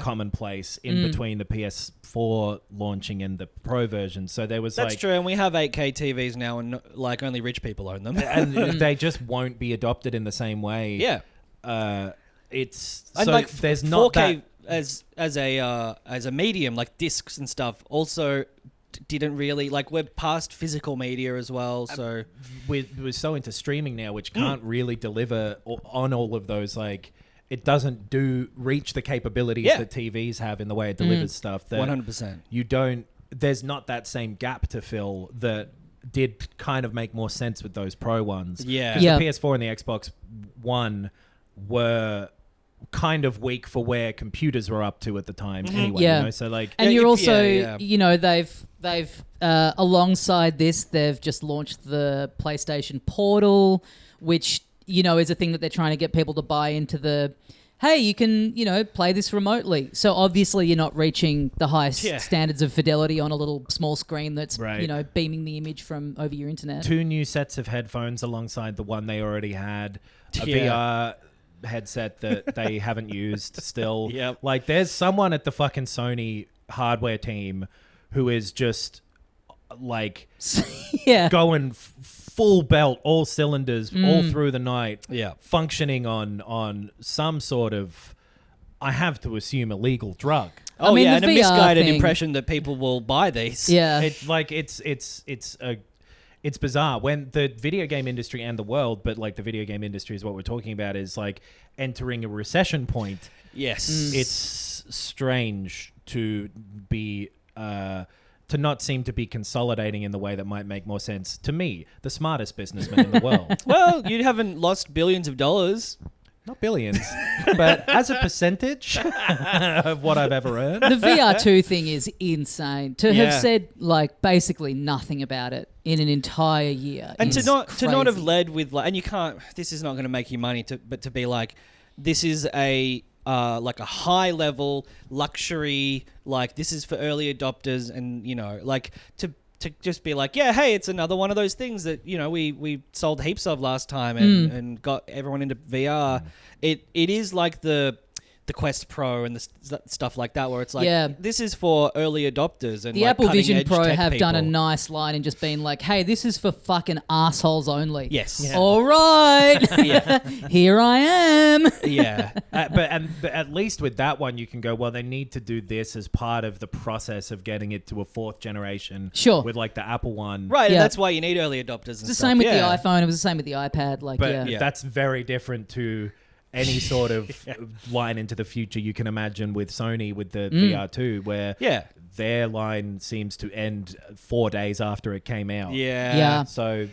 commonplace in between the PS4 launching and the Pro version. So there was That's true, and we have 8K TVs now, and like only rich people own them. and they just won't be adopted in the same way. Yeah. It's And so like there's not 4K that as a medium, like discs and stuff, also didn't really like. We're past physical media as well, so we're so into streaming now, which can't really deliver on all of those. Like, it doesn't reach the capabilities that TVs have in the way it delivers stuff. 100%. You don't. There's not that same gap to fill that did kind of make more sense with those Pro ones. Yeah. 'Cause Yeah. the PS4 and the Xbox One were kind of weak for where computers were up to at the time anyway. Yeah. You know? So like, And Yeah, you're also, yeah. they've alongside this, they've just launched the PlayStation Portal, which, is a thing that they're trying to get people to buy into the, hey, you can, play this remotely. So obviously you're not reaching the highest standards of fidelity on a little small screen that's, Right. beaming the image from over your internet. 2 new sets of headphones alongside the one they already had. A Yeah. VR headset that they haven't used still. Yep. Like, there's someone at the fucking Sony hardware team who is just like Yeah. going full belt, all cylinders, all through the night, Yeah. functioning on some sort of, I have to assume, illegal drug. Oh, mean, yeah, the and a VR misguided thing- impression that people will buy these. Yeah. It's bizarre when the video game industry and the world, but like the video game industry is what we're talking about, is like entering a recession point. Yes. It's strange to be to not seem to be consolidating in the way that might make more sense to me, the smartest businessman in the world. Well, you haven't lost billions of dollars. Not billions, but as a percentage of what I've ever earned. The VR2 thing is insane. To have Yeah. said like basically nothing about it in an entire year, And to is not have crazy. led with like, and you can't. This is not going to make you money. But to be like, this is a like a high level luxury. Like, this is for early adopters, and like to just be like, yeah, hey, it's another one of those things that we sold heaps of last time and got everyone into VR. It is like the Quest Pro and the stuff like that, where it's like, this is for early adopters and The like Apple Vision cutting-edge Pro tech have done a people. nice line and just been like, hey, this is for fucking assholes only. Yes. Yeah. All right. Here I am. Yeah. But at least with that one, you can go, well, they need to do this as part of the process of getting it to a 4th generation. Sure. With like the Apple one. Right, Yeah. and that's why you need early adopters and It's the stuff. same with yeah. the iPhone. It was the same with the iPad. Like, But yeah. that's very different to any sort of line into the future you can imagine with Sony with the VR2, where their line seems to end 4 days after it came out. Yeah. So,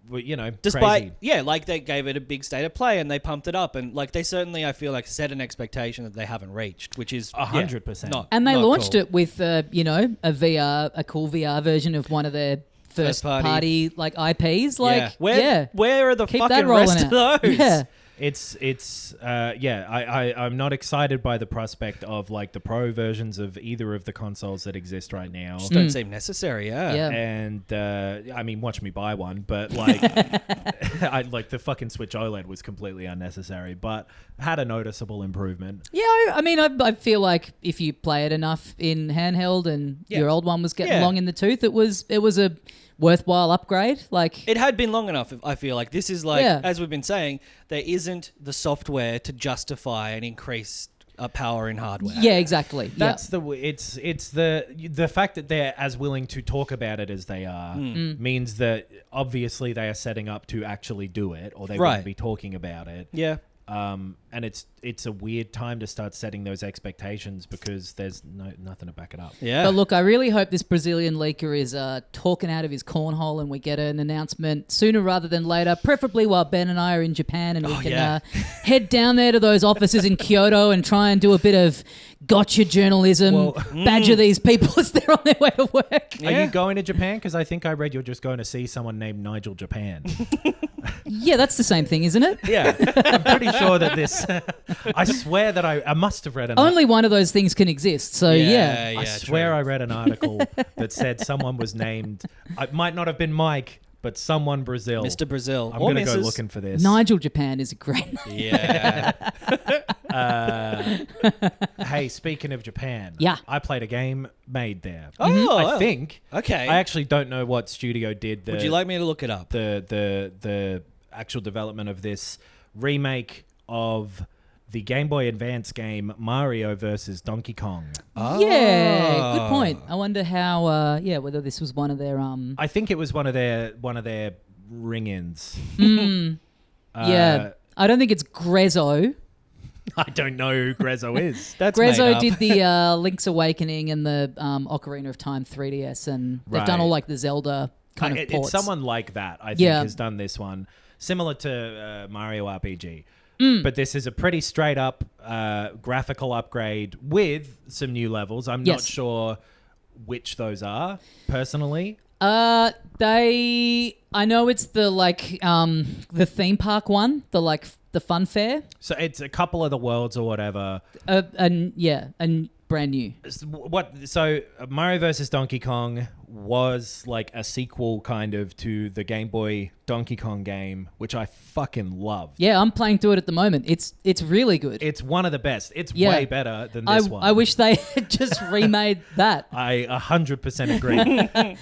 well, Despite, crazy. like they gave it a big state of play and they pumped it up, and like they certainly, I feel like, set an expectation that they haven't reached, which is 100%. not. And they not launched cool. it with, a cool VR version of one of their first party like IPs. Like, Where are the keep fucking that rolling rest out. of those? Yeah. I'm not excited by the prospect of like the Pro versions of either of the consoles that exist right now. Just don't seem necessary. Yeah. And I mean, watch me buy one, but like, I like the fucking Switch OLED was completely unnecessary, but had a noticeable improvement. Yeah, I mean, I feel like if you play it enough in handheld and your old one was getting long in the tooth, it was a worthwhile upgrade. Like, It had been long enough, I feel like. This is like, as we've been saying, there isn't the software to justify an increased power in hardware. yeah, exactly. That's it's the fact that they're as willing to talk about it as they are means that obviously they are setting up to actually do it, or they wouldn't be talking about it. Yeah. And it's a weird time to start setting those expectations because there's nothing to back it up. Yeah. But look, I really hope this Brazilian leaker is talking out of his cornhole and we get an announcement sooner rather than later, preferably while Ben and I are in Japan, and we can head down there to those offices in Kyoto and try and do a bit of gotcha journalism, badger these people as they're on their way to work. Are you going to Japan? Because I think I read you're just going to see someone named Nigel Japan. Yeah, that's the same thing, isn't it? Yeah, I'm pretty sure that this... I swear that I must have read an... Only one of those things can exist, so yeah. I swear I read an article that said someone was named... It might not have been Mike, but someone Brazil. Mr. Brazil. I'm going to go looking for this. Nigel Japan is a great name. Yeah. Hey, speaking of Japan, Yeah. I played a game made there. Oh, I think. Okay. I actually don't know what studio did. Would you like me to look it up? The actual development of this remake of the Game Boy Advance game Mario versus Donkey Kong. Oh. Yeah, good point. I wonder how. Whether this was one of their. I think it was one of their ring-ins. Yeah, I don't think it's Grezzo. I don't know who Grezzo is. That's made Grezzo up. did the Link's Awakening and the Ocarina of Time 3DS, and they've done all like the Zelda kind of ports. It's someone like that, I think, has done this one. Similar to Mario RPG. But this is a pretty straight up graphical upgrade with some new levels. I'm not sure which those are, personally. I know it's the the theme park one, the fun fair. So it's a couple of the worlds or whatever. And brand new. So Mario vs. Donkey Kong was like a sequel kind of to the Game Boy Donkey Kong game, which I fucking love. Yeah, I'm playing through it at the moment. It's really good. It's one of the best. It's way better than this one. I wish they had just remade that. I 100% agree.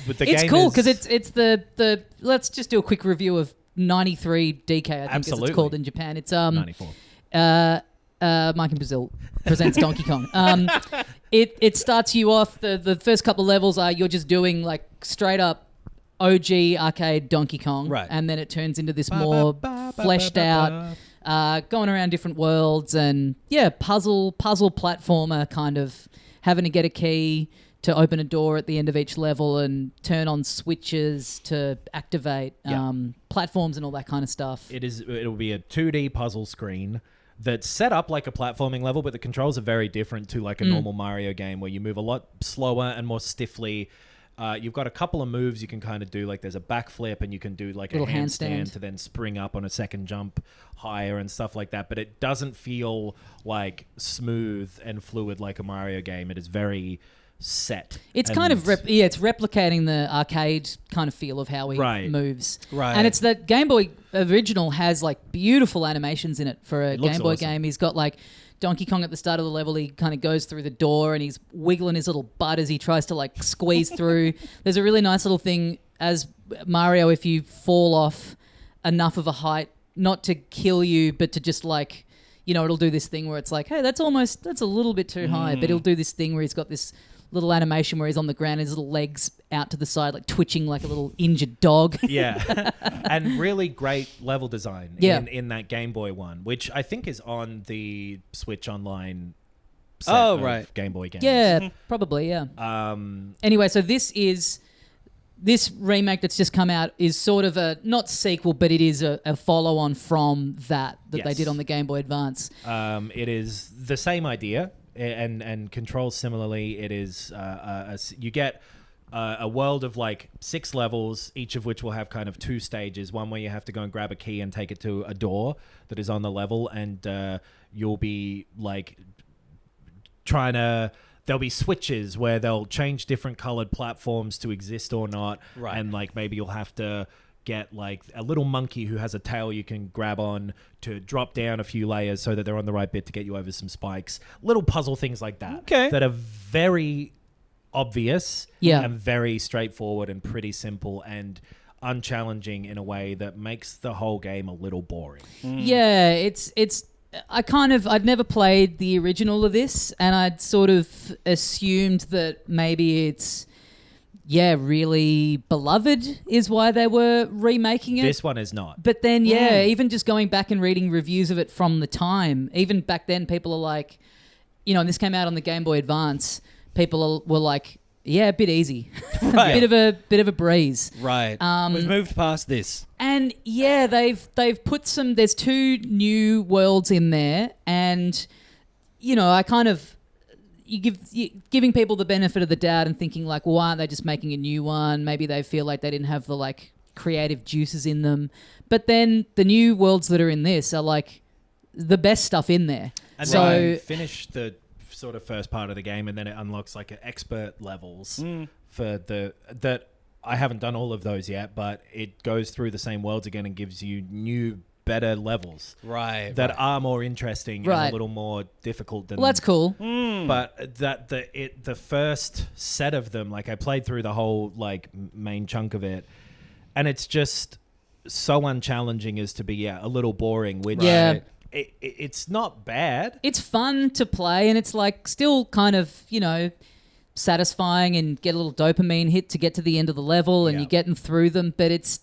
But the It's game cool is- because it's the let's just do a quick review of 93 DK, I think Absolutely. as it's called in Japan. It's 94. Mike in Brazil presents Donkey Kong. It starts you off, the first couple of levels are you're just doing like straight up OG arcade Donkey Kong. Right. And then it turns into this more fleshed out, going around different worlds and puzzle platformer kind of having to get a key to open a door at the end of each level and turn on switches to activate platforms and all that kind of stuff. It'll be a 2D puzzle screen that's set up like a platforming level, but the controls are very different to like a normal Mario game where you move a lot slower and more stiffly. You've got a couple of moves you can kind of do, like there's a backflip and you can do like Little a handstand handstand to then spring up on a second jump higher and stuff like that, but it doesn't feel like smooth and fluid like a Mario game. It is very set. It's kind of it's replicating the arcade kind of feel of how he moves. Right. And it's that Game Boy original has like beautiful animations in it for a Game Boy game. He's got like Donkey Kong at the start of the level, he kind of goes through the door and he's wiggling his little butt as he tries to like squeeze through. There's a really nice little thing as Mario, if you fall off enough of a height, not to kill you, but to just like, it'll do this thing where it's like, hey, that's a little bit too high, but it'll do this thing where he's got this little animation where he's on the ground, his little legs out to the side, like twitching like a little injured dog. Yeah. And really great level design in that Game Boy one, which I think is on the Switch Online set of Game Boy games. Yeah, probably, yeah. Anyway, so this remake that's just come out is sort of a, not sequel, but it is a follow-on from that they did on the Game Boy Advance. It is the same idea. And controls similarly. It is you get a world of like 6 levels, each of which will have kind of 2 stages. One where you have to go and grab a key and take it to a door that is on the level, and you'll be like there'll be switches where they'll change different colored platforms to exist or not, and like maybe you'll have to get like a little monkey who has a tail you can grab on to drop down a few layers so that they're on the right bit to get you over some spikes. Little puzzle things like that that are very obvious and very straightforward and pretty simple and unchallenging in a way that makes the whole game a little boring. Yeah, it's I'd never played the original of this, and I'd sort of assumed that maybe it's really beloved is why they were remaking it. This one is not. But then, even just going back and reading reviews of it from the time, even back then, people are like, and this came out on the Game Boy Advance, people were like, yeah, a bit easy. Right. bit of a breeze. Right. We've moved past this. And yeah, they've put there's 2 new worlds in there, and I kind of giving people the benefit of the doubt and thinking like, well, why aren't they just making a new one? Maybe they feel like they didn't have the like creative juices in them. But then the new worlds that are in this are like the best stuff in there. And so then you finish the sort of first part of the game, and then it unlocks like expert levels for that. I haven't done all of those yet, but it goes through the same worlds again and gives you new, better levels, that are more interesting and a little more difficult than. Well, that's cool. But the first set of them, like I played through the whole like main chunk of it, and it's just so unchallenging as to be a little boring. Which it's not bad. It's fun to play, and it's like still kind of satisfying, and get a little dopamine hit to get to the end of the level, and you're getting through them. But it's.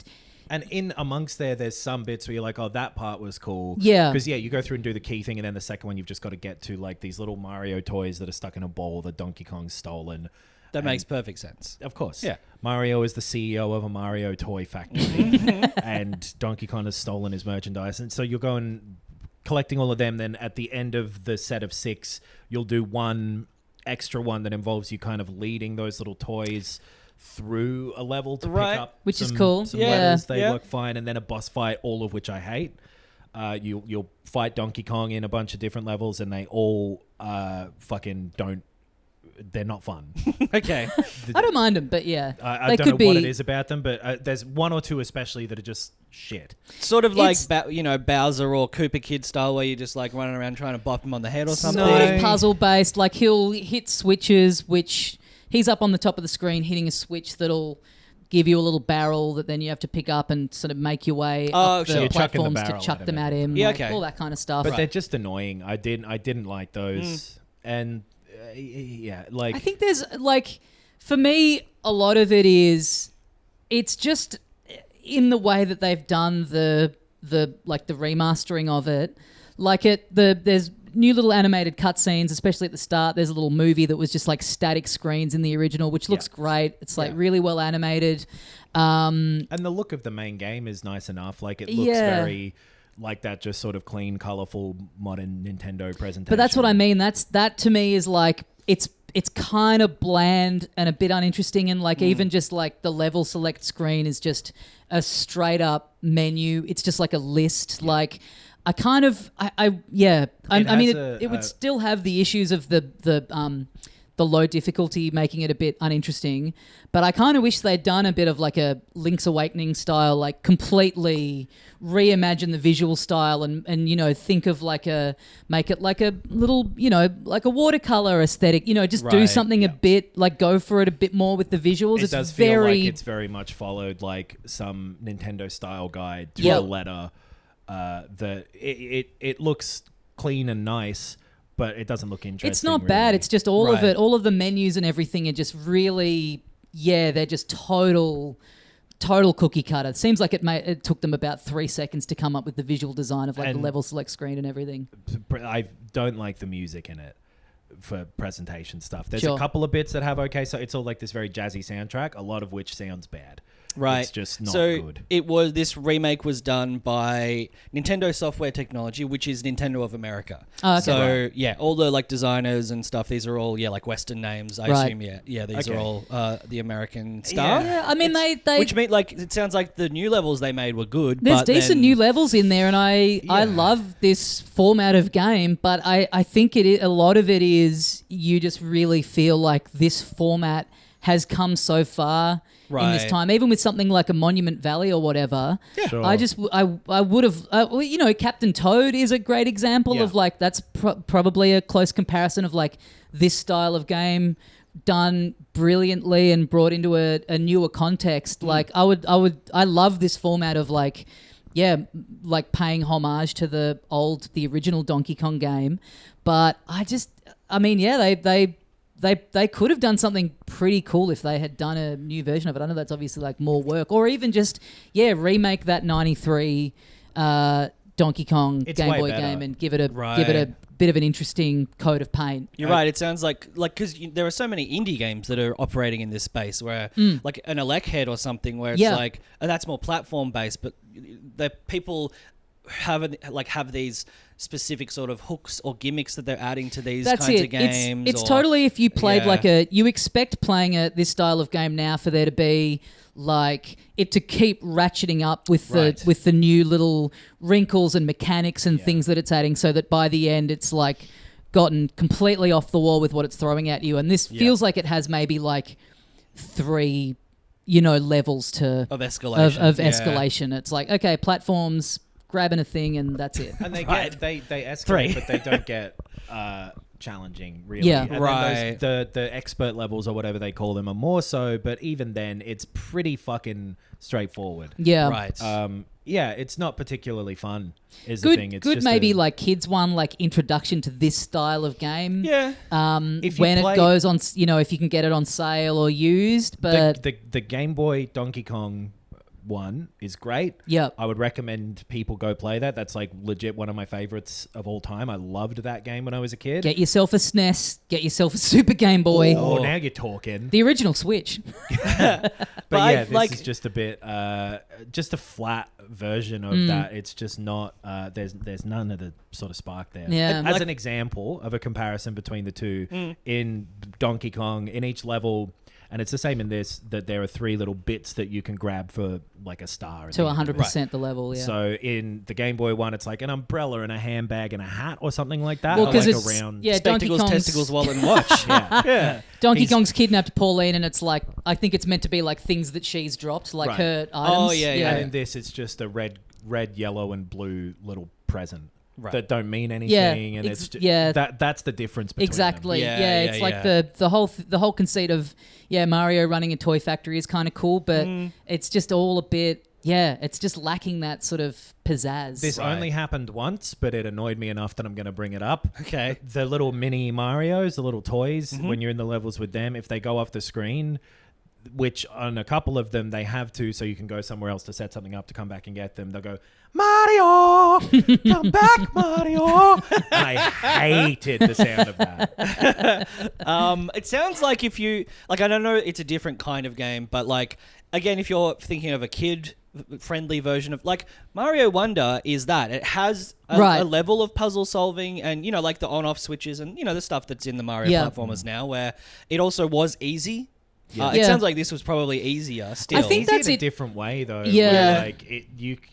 And in amongst there's some bits where you're like, oh, that part was cool. Yeah. Because, you go through and do the key thing, and then the second one, you've just got to get to, like, these little Mario toys that are stuck in a bowl that Donkey Kong's stolen. That makes perfect sense. Of course. Yeah. Mario is the CEO of a Mario toy factory, and Donkey Kong has stolen his merchandise. And so you're going, collecting all of them, then at the end of the set of 6, you'll do one extra one that involves you kind of leading those little toys through a level to pick up, which is cool. Some letters, they work fine, and then a boss fight, all of which I hate. You'll fight Donkey Kong in a bunch of different levels, and they all fucking don't. They're not fun. Okay, I don't mind them, but I don't know what it is about them, but there's one or two especially that are just shit. Sort of like Bowser or Koopa Kid style, where you're just like running around trying to bop him on the head or something. Sort of puzzle based. Like he'll hit switches, which. He's up on the top of the screen hitting a switch that'll give you a little barrel that then you have to pick up and sort of make your way up the platforms to chuck them at him. Yeah, all that kind of stuff. But they're just annoying. I didn't like those. And like... I think there's like... For me, a lot of it is... It's just in the way that they've done the remastering of it. Like there's... new little animated cutscenes, especially at the start. There's a little movie that was just like static screens in the original, which looks great. It's like really well animated. And the look of the main game is nice enough. Like it looks very like that, just sort of clean, colorful, modern Nintendo presentation. But that's what I mean. That to me is like, it's kind of bland and a bit uninteresting. And like even just like the level select screen is just a straight up menu. It's just like a list. Like, I kind of, I mean, it would still have the issues of the low difficulty making it a bit uninteresting, but I kind of wish they'd done a bit of like a Link's Awakening style, like completely reimagine the visual style and think of make it like a little, like a watercolor aesthetic, just do something a bit, like go for it a bit more with the visuals. It does feel like it's very much followed like some Nintendo style guide to a letter. It looks clean and nice, but it doesn't look interesting. It's not bad. It's just all of it. All of the menus and everything are just really, they're just total cookie cutter. It seems like it took them about 3 seconds to come up with the visual design of like the level select screen and everything. I don't like the music in it for presentation stuff. There's a couple of bits that have so it's all like this very jazzy soundtrack, a lot of which sounds bad. Right. It's just not good. This remake was done by Nintendo Software Technology, which is Nintendo of America. Oh, okay. So, all the like designers and stuff, these are all, like Western names, I assume, these are all the American stuff. Yeah, I mean, they... Which mean, like, it sounds like the new levels they made were good, There's decent new levels in there, and I love this format of game, but I think a lot of it is you just really feel like this format has come so far in this time, even with something like a Monument Valley or whatever. Yeah. Sure. I would have, Captain Toad is a great example of like, that's probably a close comparison of like this style of game done brilliantly and brought into a newer context. Like I love this format of like, like paying homage to the original Donkey Kong game. But they they could have done something pretty cool if they had done a new version of it. I know that's obviously like more work, or even just remake that '93 Donkey Kong It's Game way Boy better. game and give it a Right. bit of an interesting coat of paint. You're right. It sounds like because there are so many indie games that are operating in this space where like an Elec Head or something where it's like, and that's more platform based, but the people have these specific sort of hooks or gimmicks that they're adding to these kinds of games. It's totally, if you played Yeah. you expect playing this style of game now for there to be like it to keep ratcheting up with Right. the new little wrinkles and mechanics and things that it's adding, so that by the end it's like gotten completely off the wall with what it's throwing at you. And this feels like it has maybe like 3 levels of escalation. of Yeah. escalation. It's like, okay, platforms, grabbing a thing, and that's it. And they Right. get they escalate, 3. but they don't get challenging, really. Yeah. And then Right. the expert levels or whatever they call them are more so, but even then, it's pretty fucking straightforward. Yeah. Right. Yeah, it's not particularly fun. Is the Good, thing? It's good. just Maybe a- like kids one, like introduction to this style of game. yeah. If you When play- it goes on, if you can get it on sale or used, but the Game Boy Donkey Kong one is great. Yep. I would recommend people go play that. That's like legit one of my favorites of all time. I loved that game when I was a kid. get yourself a SNES, get yourself a Super Game Boy, Oh, now you're talking. the original Switch. But I- yeah, this like- is just a bit, just a flat version of that. It's just not. There's none of the sort of spark there. Yeah. As Like- an example of a comparison between the two, in Donkey Kong, in each level, and it's the same in this, that there are 3 little bits that you can grab for like a star. at To the end of it. 100% the level, yeah. So in the Game Boy one, it's like an umbrella and a handbag and a hat or something like that. Well, or 'cause like it's- a round. yeah, Donkey Spectacles, Kong's- testicles, wallet, and watch. yeah. Donkey He's- Kong's kidnapped Pauline, and it's like, I think it's meant to be like things that she's dropped, like Right. her items. Oh, yeah, yeah. And in this, it's just a red, yellow, and blue little present. Right. That don't mean anything, and ex- it's just, yeah. that's the difference between Exactly. Yeah, Yeah, yeah, it's like yeah. the whole conceit of Mario running a toy factory is kind of cool, but it's just all a bit it's just lacking that sort of pizzazz. This Right. only happened once, but it annoyed me enough that I'm going to bring it up. Okay. The little mini Marios, the little toys, Mm-hmm. when you're in the levels with them, if they go off the screen, which on a couple of them they have to, so you can go somewhere else to set something up to come back and get them, they'll go, Mario, come back, Mario. And I hated the sound of that. It sounds like if you like, I don't know, it's a different kind of game, but like again, if you're thinking of a kid-friendly version of like Mario Wonder, is that it has Right. a level of puzzle solving and like the on-off switches and the stuff that's in the Mario Yeah. platformers now, where it also was easy. Yeah. It Yeah. sounds like this was probably easier. Still, I think Easy that's in a it. different way though. Yeah. where, like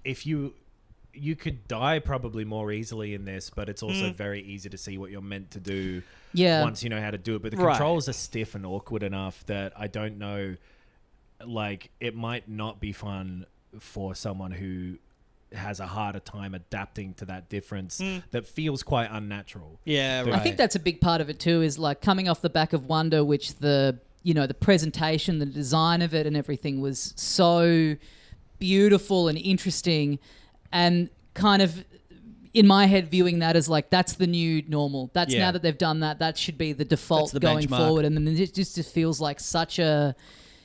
if you could die probably more easily in this, but it's also very easy to see what you're meant to do Yeah. once you know how to do it. But the Right. controls are stiff and awkward enough that I don't know, like, it might not be fun for someone who has a harder time adapting to that difference that feels quite unnatural. yeah, I right. I think that's a big part of it too, is like coming off the back of Wonder, which the presentation, the design of it and everything was so beautiful and interesting, and kind of in my head viewing that as like, that's the new normal. That's Yeah. now that they've done that, that should be the default That's the going benchmark. forward. And then it just feels like such a,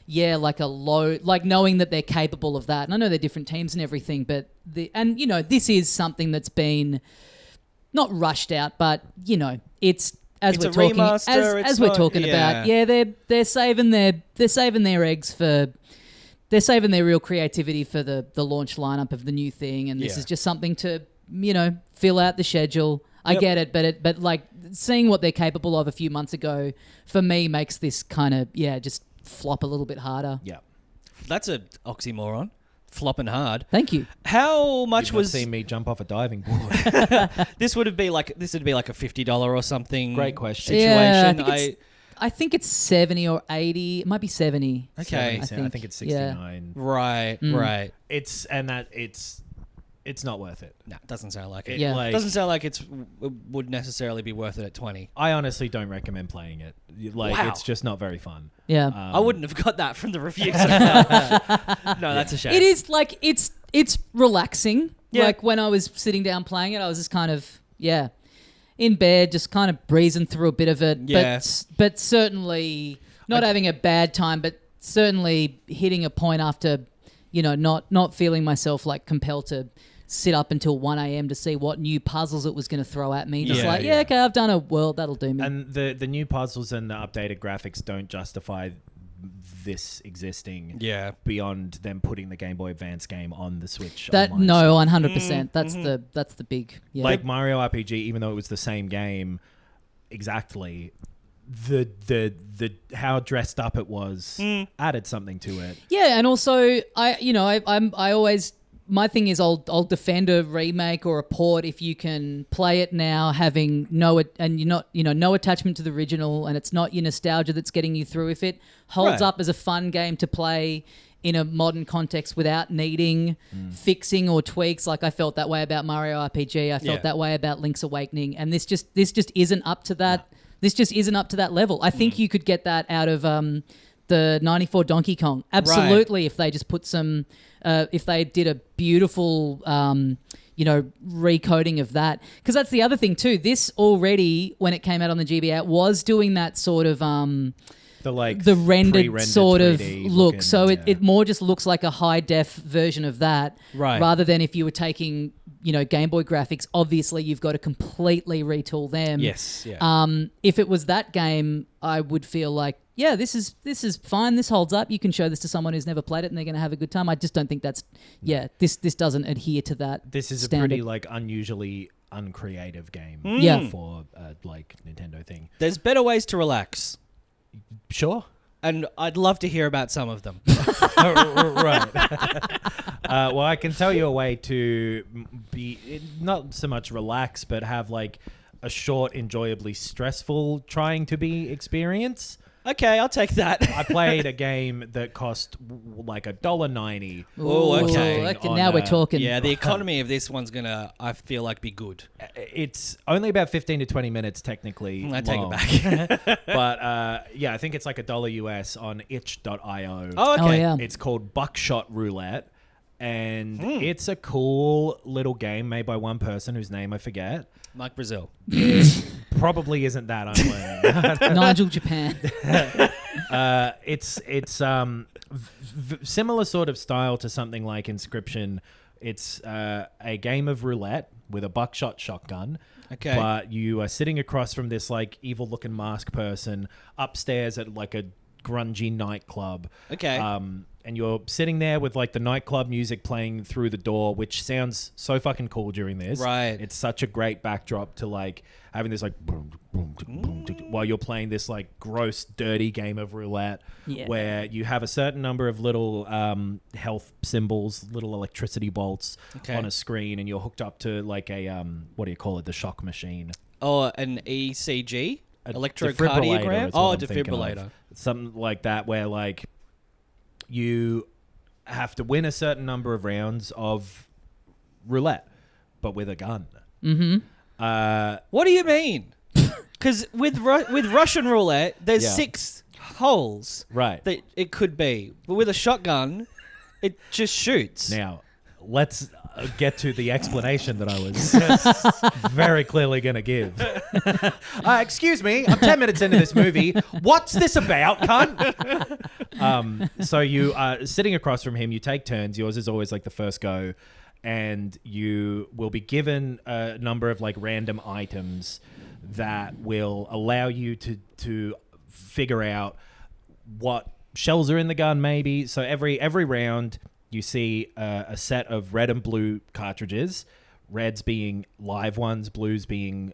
like a low, like knowing that they're capable of that. And I know they're different teams and everything, but this is something that's been not rushed out, but it's, as It's we're a talking, remaster, as it's we're not- talking yeah. about, they're saving their eggs for, they're saving their real creativity for the launch lineup of the new thing, and this Yeah. is just something to fill out the schedule. I Yep. get it, but like seeing what they're capable of a few months ago for me makes this kind of just flop a little bit harder. Yeah. That's a oxymoron. Flopping hard. Thank you. How much You've not was seen me jump off a diving board. this? Would be like a $50 or something? Great question. Situation. Yeah, I think it's 70 or 80. It might be 70. Okay. I think it's 69. Right. Mm. Right. It's not worth it. No, doesn't sound like it. Yeah. Like, Doesn't sound like it would necessarily be worth it at 20. I honestly don't recommend playing it. Like, Wow. it's just not very fun. Yeah. I wouldn't have got that from the reviews. No, that's a shame. It is like it's relaxing. Yeah. Like when I was sitting down playing it, I was just kind of in bed, just kind of breezing through a bit of it. Yeah. But certainly not having a bad time, but certainly hitting a point after, not feeling myself like compelled to sit up until 1 a.m. to see what new puzzles it was going to throw at me. Just okay, I've done a world, that'll do me. And the new puzzles and the updated graphics don't justify this existing beyond them putting the Game Boy Advance game on the Switch. That no, 100%. That's the big like Mario RPG. Even though it was the same game, exactly, the how dressed up it was added something to it. Yeah, and also I always. My thing is I'll defend a remake or a port if you can play it now having no attachment to the original, and it's not your nostalgia that's getting you through. If it holds up as a fun game to play in a modern context without needing fixing or tweaks, like I felt that way about Mario RPG, I felt that way about Link's Awakening, and this just isn't up to that. No. This just isn't up to that level. I think you could get that out of the 94 Donkey Kong. Absolutely, if they just put some... if they did a beautiful, recoding of that. Because that's the other thing too. This already, when it came out on the GBA, was doing that sort of... the rendered sort of look. Looking, so it more just looks like a high-def version of that. Right. Rather than if you were taking... Game Boy graphics, obviously you've got to completely retool them. Yes. Yeah. If it was that game, I would feel like, this is fine. This holds up. You can show this to someone who's never played it and they're going to have a good time. I just don't think that's... This doesn't adhere to that. This is standard. A pretty unusually uncreative game for Nintendo thing. There's better ways to relax. Sure. And I'd love to hear about some of them. Right. Well, I can tell you a way to be not so much relax, but have like a short, enjoyably stressful trying to be experience. Okay, I'll take that. I played a game that cost like $1.90. Oh, okay. Now we're talking. Yeah, the economy of this one's gonna, I feel like, be good. It's only about 15 to 20 minutes technically. I take it back. But I think it's like $1 US on itch.io. Oh, okay. Oh, yeah. It's called Buckshot Roulette. And it's a cool little game made by one person whose name I forget. Mike Brazil. Probably isn't that, I'm learning. Nigel Japan. It's similar sort of style to something like Inscription. It's a game of roulette with a buckshot shotgun. Okay. But you are sitting across from this like evil looking mask person upstairs at like a grungy nightclub. Okay. And you're sitting there with like the nightclub music playing through the door, which sounds so fucking cool during this. Right. It's such a great backdrop to like having this like boom, boom, boom, while you're playing this like gross, dirty game of roulette where you have a certain number of little health symbols, little electricity bolts on a screen, and you're hooked up to like a what do you call it? The shock machine. Oh, an ECG? Electrocardiogram? Oh, a defibrillator. Something like that where like you have to win a certain number of rounds of roulette, but with a gun. Mm-hmm. What do you mean? Because with Russian roulette, there's 6 holes that it could be. But with a shotgun, it just shoots. Now, let's get to the explanation that I was very clearly going to give. Excuse me, I'm 10 minutes into this movie. What's this about, cunt? So you are sitting across from him. You take turns. Yours is always like the first go. And you will be given a number of like random items that will allow you to figure out what shells are in the gun, maybe. So every round... You see a set of red and blue cartridges, reds being live ones, blues being,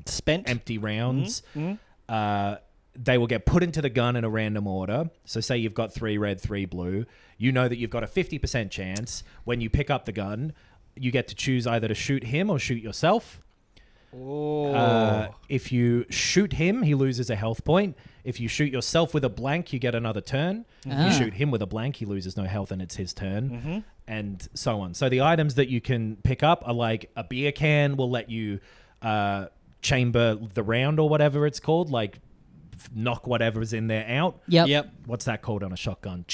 spent empty rounds. They will get put into the gun in a random order. So say you've got 3 red, 3 blue. You know that you've got a 50% chance. When you pick up the gun, you get to choose either to shoot him or shoot yourself. If you shoot him, he loses a health point. If you shoot yourself with a blank, you get another turn. If you shoot him with a blank, he loses no health and it's his turn, and so on. So the items that you can pick up are like a beer can will let you chamber the round or whatever it's called, like knock whatever's in there out. Yep. What's that called on a shotgun?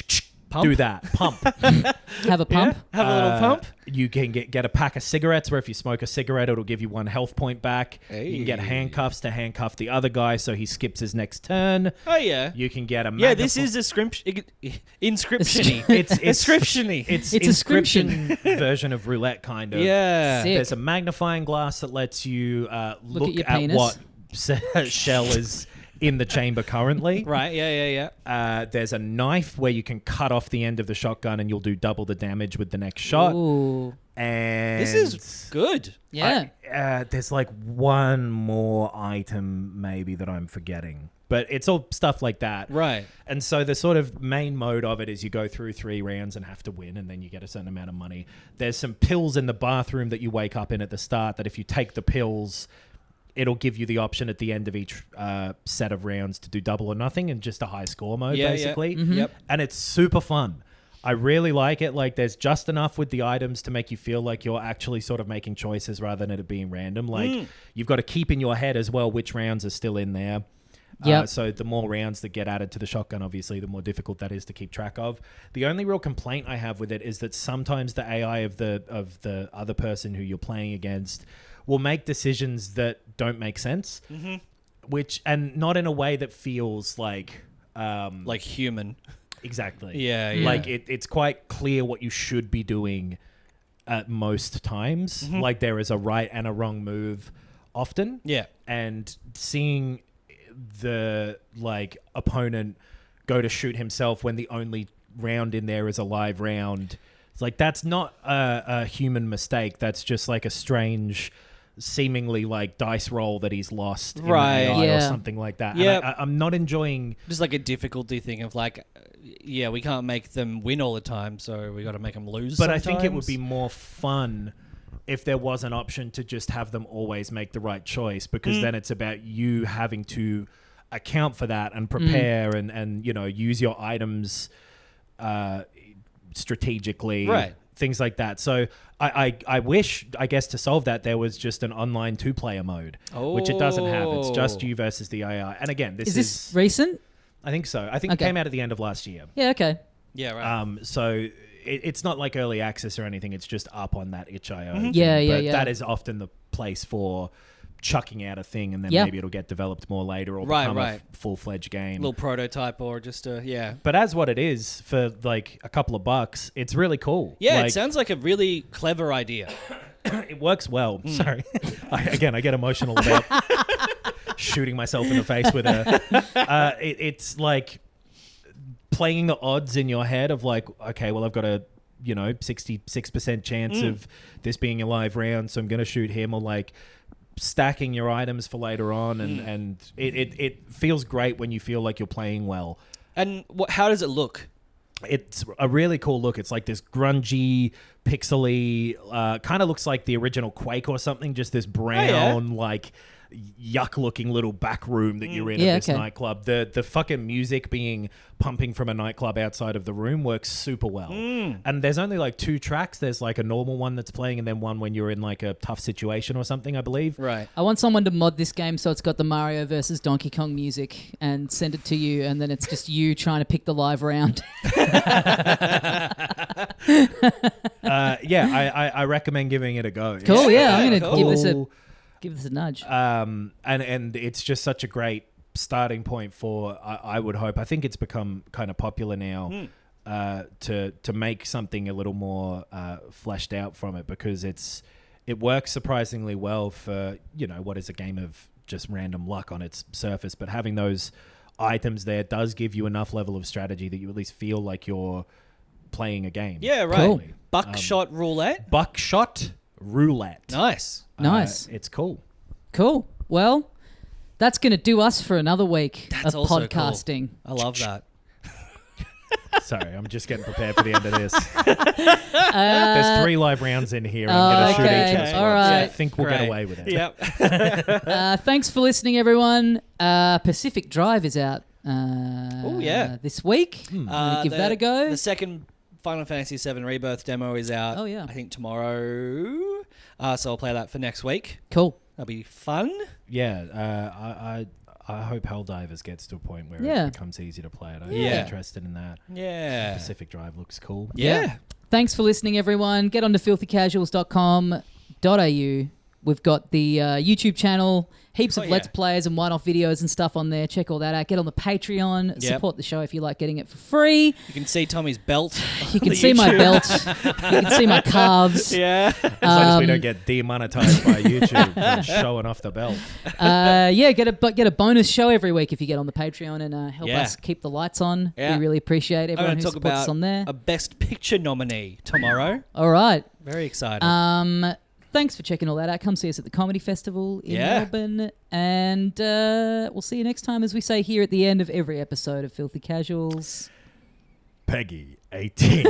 Pump? Do that. Pump. Have a pump. Have a little pump. You can get a pack of cigarettes where if you smoke a cigarette, it'll give you 1 health point back. You can get Hey. handcuffs to handcuff the other guy so he skips his next turn. Oh, yeah. You can get a Yeah, this is inscription-y. It's Inscription-y. It's It's inscription version of roulette, kind of. Yeah. Sick. There's a magnifying glass that lets you look at your at penis. what shell is in the chamber currently. Right, yeah. There's a knife where you can cut off the end of the shotgun and you'll do double the damage with the next shot. Ooh. And This is good. Yeah. there's like one more item maybe that I'm forgetting, but it's all stuff like that. Right. And so the sort of main mode of it is you go through 3 rounds and have to win, and then you get a certain amount of money. There's some pills in the bathroom that you wake up in at the start that if you take the pills, it'll give you the option at the end of each set of rounds to do double or nothing and just a high score mode, basically. Mm-hmm. Yep. And it's super fun. I really like it. Like, there's just enough with the items to make you feel like you're actually sort of making choices rather than it being random. Like, you've got to keep in your head as well which rounds are still in there. Yep. So the more rounds that get added to the shotgun, obviously, the more difficult that is to keep track of. The only real complaint I have with it is that sometimes the AI of the other person who you're playing against will make decisions that don't make sense, which, and not in a way that feels like Like human. exactly. Yeah. Like it's quite clear what you should be doing at most times. Like there is a right and a wrong move often. Yeah. And seeing the like opponent go to shoot himself when the only round in there is a live round, it's like that's not a human mistake. That's just like a strange, seemingly like dice roll that he's lost in the Right. AI or Yeah. something like that. Yeah. And I'm not enjoying. Just like a difficulty thing of like, yeah, we can't make them win all the time, so we got to make them lose. But I think it would sometimes. be more fun if there was an option to just have them always make the right choice, because then it's about you having to account for that and prepare and you know, use your items strategically. Right. Things like that. So I wish, I guess, to solve that, there was just an online 2-player mode, which it doesn't have. It's just you versus the AI. And again, Is this recent? I think so. I think Okay. it came out at the end of last year. Yeah, okay. Yeah, right. So it's not like early access or anything. It's just up on that itch.io. thing. Yeah, yeah, But yeah. that is often the place for chucking out a thing, and then Yeah. maybe it'll get developed more later or Right, become right. a full-fledged game. Little prototype or just a, yeah. But as what it is, for like a couple of bucks, it's really cool. Yeah, Like, it sounds like a really clever idea. it works well. Sorry. I get emotional about shooting myself in the face with a... it's like playing the odds in your head of like, okay, well, I've got a 66% chance of this being a live round, so I'm going to shoot him, or like stacking your items for later on, and it feels great when you feel like you're playing well. And how does it look? It's a really cool look. It's like this grungy, pixely, kind of looks like the original Quake or something, just this brown, like yuck-looking little back room that you're in at this nightclub. The fucking music being pumping from a nightclub outside of the room works super well. And there's only like 2 tracks. There's like a normal one that's playing, and then one when you're in like a tough situation or something, I believe. Right. I want someone to mod this game so it's got the Mario versus Donkey Kong music and send it to you, and then it's just you trying to pick the live round. I recommend giving it a go. Cool, yeah. I'm going to cool. give this a nudge. And it's just such a great starting point for, I would hope, I think it's become kind of popular now, to make something a little more fleshed out from it, because it works surprisingly well for, what is a game of just random luck on its surface, but having those items there does give you enough level of strategy that you at least feel like you're playing a game. Yeah, right. Cool. Buckshot Roulette. Buckshot Roulette. Nice. Nice. It's cool. Cool. Well, that's going to do us for another week That's of also cool. podcasting. I love that. Sorry, I'm just getting prepared for the end of this. There's 3 live rounds in here. I'm going to shoot okay. each of us. All once. right. I think we'll get away with it. Yep. Thanks for listening, everyone. Pacific Drive is out this week. I'm going to give that a go. The second Final Fantasy VII Rebirth demo is out. Oh, yeah. I think tomorrow. So I'll play that for next week. Cool. That'll be fun. Yeah, I hope Helldivers gets to a point where Yeah. it becomes easy to play it. I'm Yeah. interested in that. Yeah. Pacific Drive looks cool. Yeah. Thanks for listening, everyone. Get on to filthycasuals.com.au. We've got the YouTube channel, heaps of Let's Plays and one-off videos and stuff on there. Check all that out. Get on the Patreon. Yep. Support the show if you like getting it for free. You can see Tommy's belt. You can see my belt. You can see my calves. Yeah. As long as we don't get demonetized by YouTube for showing off the belt. Get a bonus show every week if you get on the Patreon and help us keep the lights on. Yeah. We really appreciate everyone I'm who going to talk supports about us on there. a Best Picture nominee tomorrow. All right. Very excited. Thanks for checking all that out. Come see us at the Comedy Festival in Melbourne. And we'll see you next time, as we say here at the end of every episode of Filthy Casuals. Peggy 18.